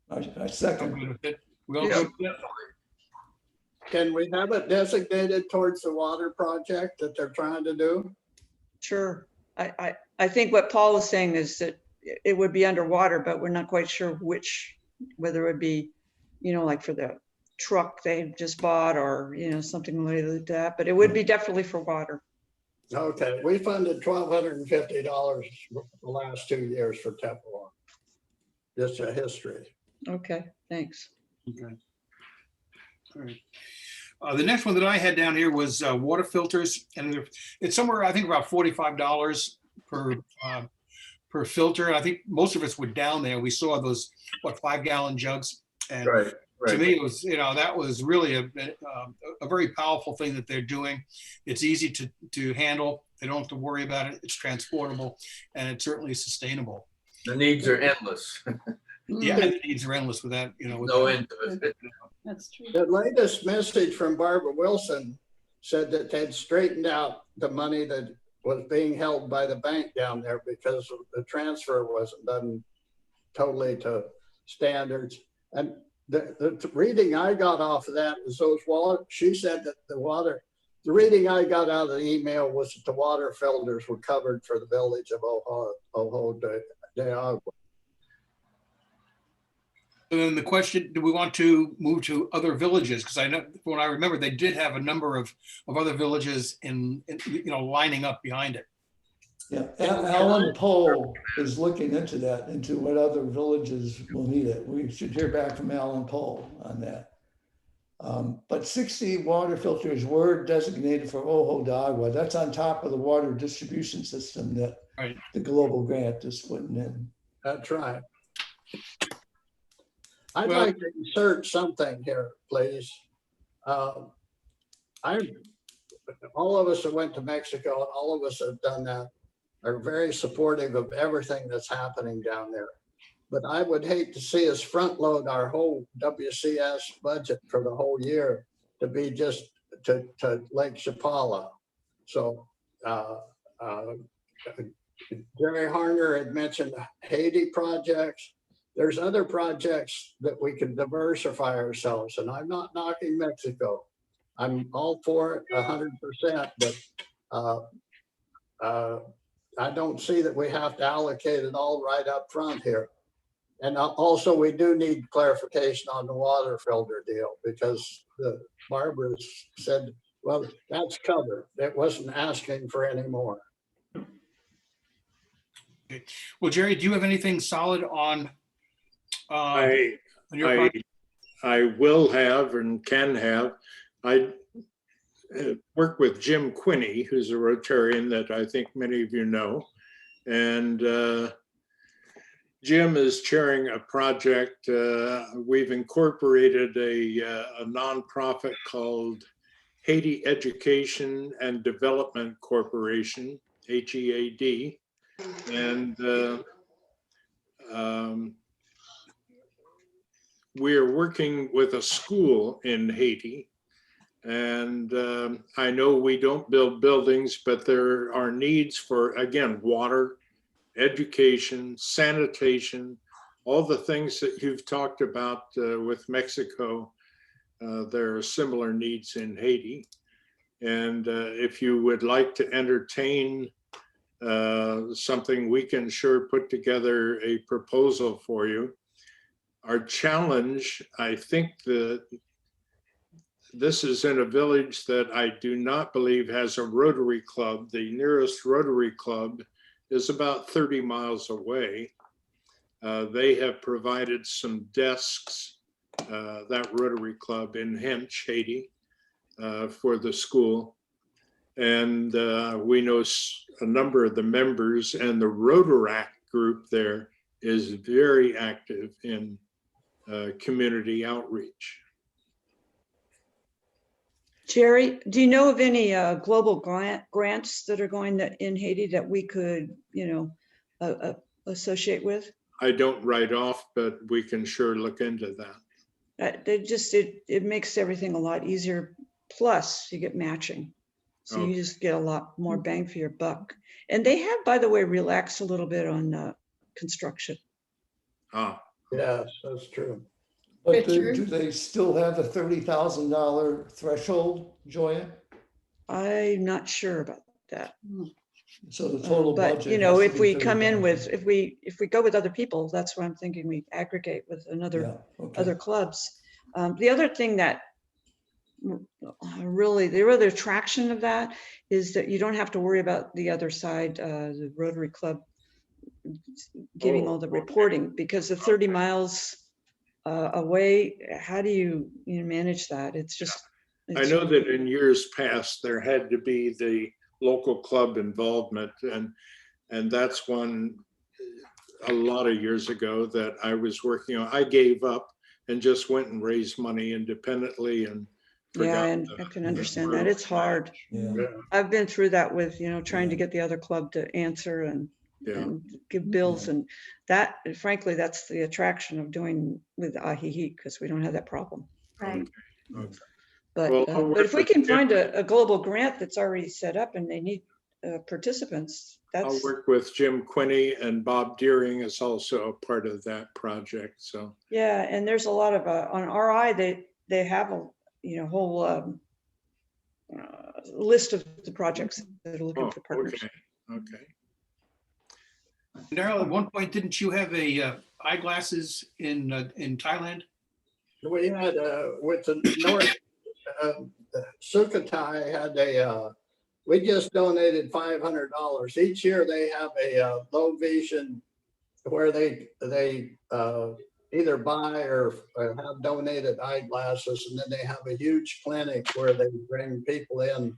I second. Good with it. We all go with it? Can we have it designated towards the water project that they're trying to do? Sure. I think what Paul was saying is that it would be underwater, but we're not quite sure whether it would be, like for the truck they just bought or, something like that, but it would be definitely for water. Okay, we funded $1,250 the last 2 years for Tepehua. Just a history. Okay, thanks. Okay. All right. The next one that I had down here was water filters, and it's somewhere, I think, about $45 per filter. And I think most of us were down there. We saw those 5-gallon jugs, and to me, it was that was really a very powerful thing that they're doing. It's easy to handle. They don't have to worry about it. It's transportable, and it's certainly sustainable. The needs are endless. Yeah, the needs are endless with that. No end to it. That's true. The latest message from Barbara Wilson said that they'd straightened out the money that was being held by the bank down there because the transfer wasn't done totally to standards. And the reading I got off of that was she said that the reading I got out of the email was that the water filters were covered for the village of Ojo de Agua. And then the question, do we want to move to other villages? Because I know, when I remember, they did have a number of other villages in lining up behind it. Yeah, Alan Poe is looking into what other villages will need it. We should hear back from Alan Poe on that. But 60 water filters were designated for Ojo de Agua. That's on top of the water distribution system that the global grant is putting in. That's right. I'd like to insert something here, please. All of us that went to Mexico, and all of us that have done that, are very supportive of everything that's happening down there. But I would hate to see us front load our whole WCS budget for the whole year to be just to Lake Chapala. So Jerry Harner had mentioned Haiti projects. There's other projects that we can diversify ourselves. And I'm not knocking Mexico. I'm all for it 100%, but I don't see that we have to allocate it all right up front here. And also we do need clarification on the water filter deal, because Barbara said, well, that's covered. It wasn't asking for any more. Okay. Well, Jerry, do you have anything solid on I your project? I will have and can have. I work with Jim Quinney, who's a Rotarian that I think many of you know. And Jim is chairing a project. We've incorporated a nonprofit called Haiti Education and Development Corporation, HEAD. And we're working with a school in Haiti. And I know we don't build buildings, but there are needs for, again, water, education, sanitation, all the things that you've talked about with Mexico. There are similar needs in Haiti. And if you would like to entertain something, we can sure put together a proposal for you. Our challenge, I think that this is in a village that I do not believe has a Rotary Club. The nearest Rotary Club is about 30 miles away. They have provided some desks, that Rotary Club in Hench, Haiti, for the school. And we know a number of the members, and the Rotaract group there is very active in community outreach. Jerry, do you know of any global grants that are going in Haiti that we could, associate with? I don't write off, but we can sure look into that. It makes everything a lot easier. Plus, you get matching, so you just get a lot more bang for your buck. And they have, by the way, relaxed a little bit on construction. Yes, that's true. But do they still have the $30,000 threshold, Joya? I'm not sure about that. So the total but budget. if we come in with, if we go with other people, that's what I'm thinking. We aggregate with other clubs. The other thing that really, the other attraction of that is that you don't have to worry about the other side, the Rotary Club giving all the reporting, because the 30 miles away, how do you manage that? It's just, I know that in years past, there had to be the local club involvement, and that's one a lot of years ago that I was working on. I gave up and just went and raised money independently and yeah, and I can understand that. It's hard. Yeah. I've been through that with, trying to get the other club to answer and give bills, and that, frankly, that's the attraction of doing with Ajijic, because we don't have that problem. Right. Okay. But if we can find a global grant that's already set up and they need participants, I'll work with Jim Quinney, and Bob Deering is also a part of that project. So yeah, and there's a lot of on RI they have a whole list of the projects that are looking for partners. Okay. Daryl, at one point, didn't you have a eyeglasses in Thailand? We had with the North Sukhothai had we just donated $500 each year. They have a low vision where they either buy or have donated eyeglasses, and then they have a huge clinic where they bring people in,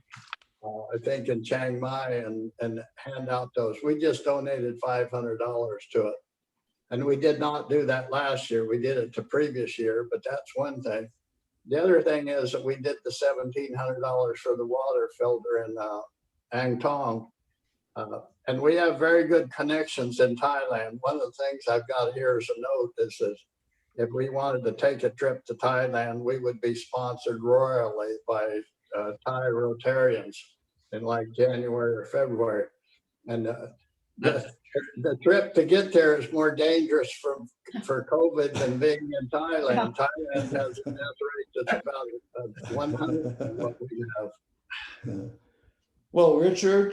I think in Chiang Mai, and hand out those. We just donated $500 to it. And we did not do that last year. We did it the previous year, but that's one thing. The other thing is that we did the $1,700 for the water filter in Ang Thong. And we have very good connections in Thailand. One of the things I've got here as a note is if we wanted to take a trip to Thailand, we would be sponsored royally by Thai Rotarians in like January or February. And the trip to get there is more dangerous for COVID than being in Thailand. Yeah. Thailand has a death rate that's about 100 than what we have. Well, Richard,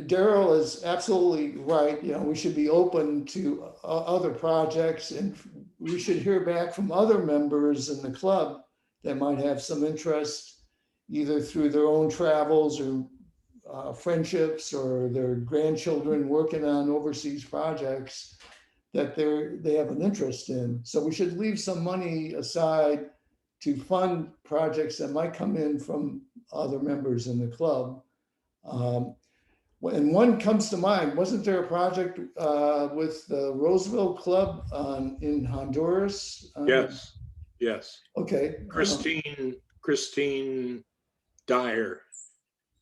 Daryl is absolutely right. You know, we should be open to other projects, and we should hear back from other members in the club that might have some interest, either through their own travels or friendships or their grandchildren working on overseas projects that they have an interest in. So we should leave some money aside to fund projects that might come in from other members in the club. And one comes to mind. Wasn't there a project with the Roseville Club in Honduras? Yes, yes. Okay. Christine Dyer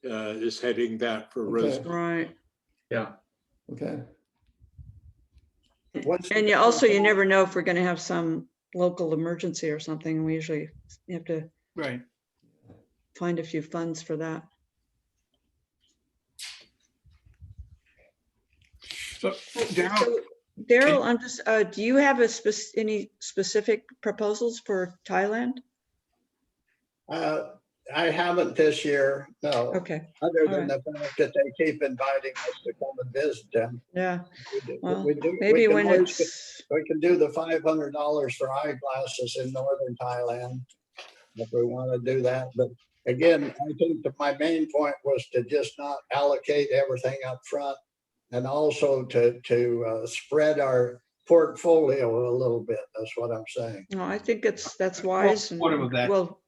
is heading that for Roseville. Right. Yeah. Okay. And you never know if we're going to have some local emergency or something. We usually have to find a few funds for that. So, Daryl, I'm just, do you have any specific proposals for Thailand? I haven't this year, no. Okay. Other than the fact that they keep inviting us to come and visit them. Yeah. Well, we can do the $500 for eyeglasses in northern Thailand if we want to do that. But again, I think that my main point was to just not allocate everything up front, and also to spread our portfolio a little bit. That's what I'm saying. No, I think that's wise. Well,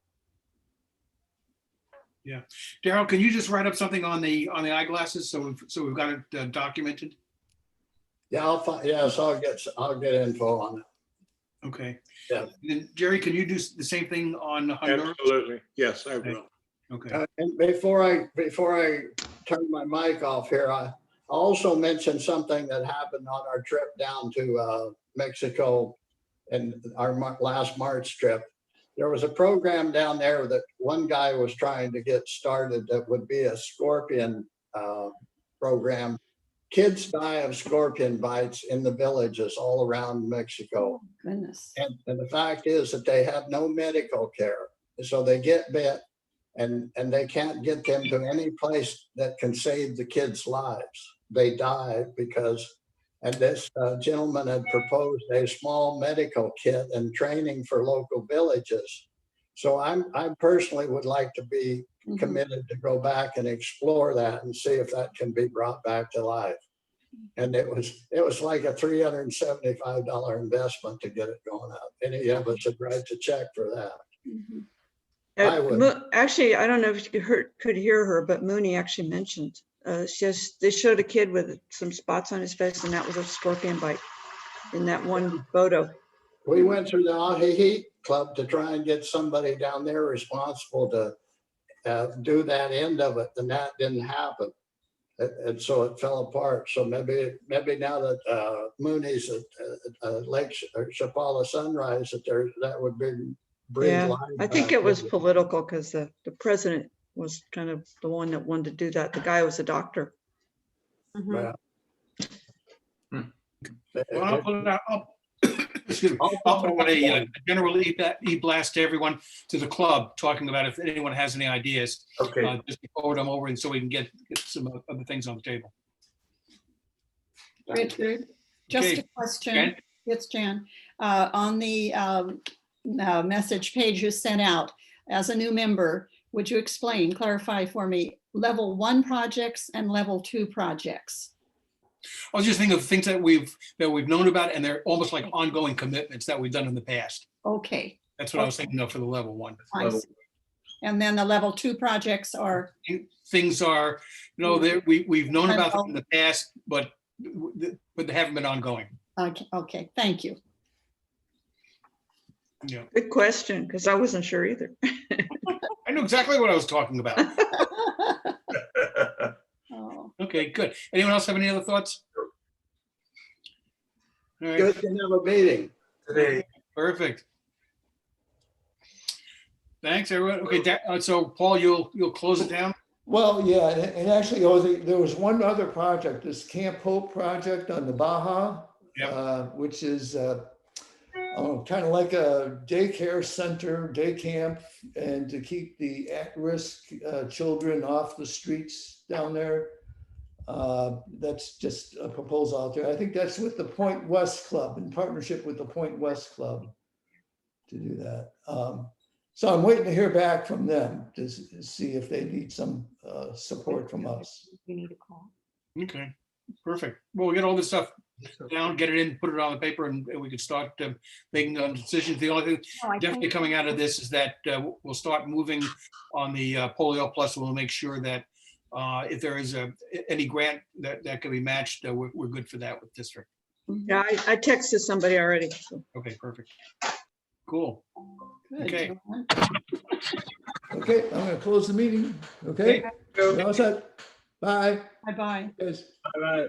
yeah, Daryl, can you just write up something on the eyeglasses so we've got it documented? Yeah, I'll get info on it. Okay. Yeah. And then Jerry, can you do the same thing on Honduras? Absolutely. Yes, I will. Okay. And before I turn my mic off here, I also mentioned something that happened on our trip down to Mexico and our last March trip. There was a program down there that one guy was trying to get started that would be a scorpion program. Kids die of scorpion bites in the villages all around Mexico. Goodness. And the fact is that they have no medical care. So they get bit and they can't get them to any place that can save the kids' lives. They die because, and this gentleman had proposed a small medical kit and training for local villages. So I personally would like to be committed to go back and explore that and see if that can be brought back to life. And it was like a $375 investment to get it going up. Any of us would write the check for that. I would. Actually, I don't know if you could hear her, but Moonie actually mentioned they showed a kid with some spots on his face, and that was a scorpion bite in that one photo. We went through the Ajijic Club to try and get somebody down there responsible to do that end of it, and that didn't happen. And so it fell apart. So maybe now that Moonie's at Lake Chapala Sunrise, that would bring life. I think it was political because the president was kind of the one that wanted to do that. The guy was a doctor. Yeah. Well, I'll put out a general e-blast to everyone, to the club, talking about if anyone has any ideas. Okay. Just forward them over, and so we can get some other things on the table. Richard, just Okay. a question. Jan? It's Jan. On the message page you sent out, as a new member, would you clarify for me, level 1 projects and level 2 projects? I was just thinking of things that we've known about, and they're almost like ongoing commitments that we've done in the past. Okay. That's what I was thinking of for the level 1. I see. And then the level 2 projects are, Things are, we've known about them in the past, but they haven't been ongoing. okay, thank you. Yeah. Good question, because I wasn't sure either. I knew exactly what I was talking about. Oh. Okay, good. Anyone else have any other thoughts? All right. Good to have a meeting today. Perfect. Thanks, everyone. Okay, so Paul, you'll close it down? Well, yeah, and actually, there was one other project, this Camp Hope project on the Baja, which is kind of like a daycare center, day camp, and to keep the at-risk children off the streets down there. That's just a proposal out there. I think that's with the Point West Club, in partnership with the Point West Club to do that. So I'm waiting to hear back from them to see if they need some support from us. You need a call. Okay, perfect. Well, we'll get all this stuff down, get it in, put it on the paper, and we can start making decisions. The only thing definitely coming out of this is that we'll start moving on the Polio Plus. We'll make sure that if there is any grant that can be matched, we're good for that with district. Yeah, I texted somebody already. So. Okay, perfect. Cool. Good. Okay. Okay, I'm gonna close the meeting. Okay. All set. Bye. Bye-bye. Yes. Bye-bye.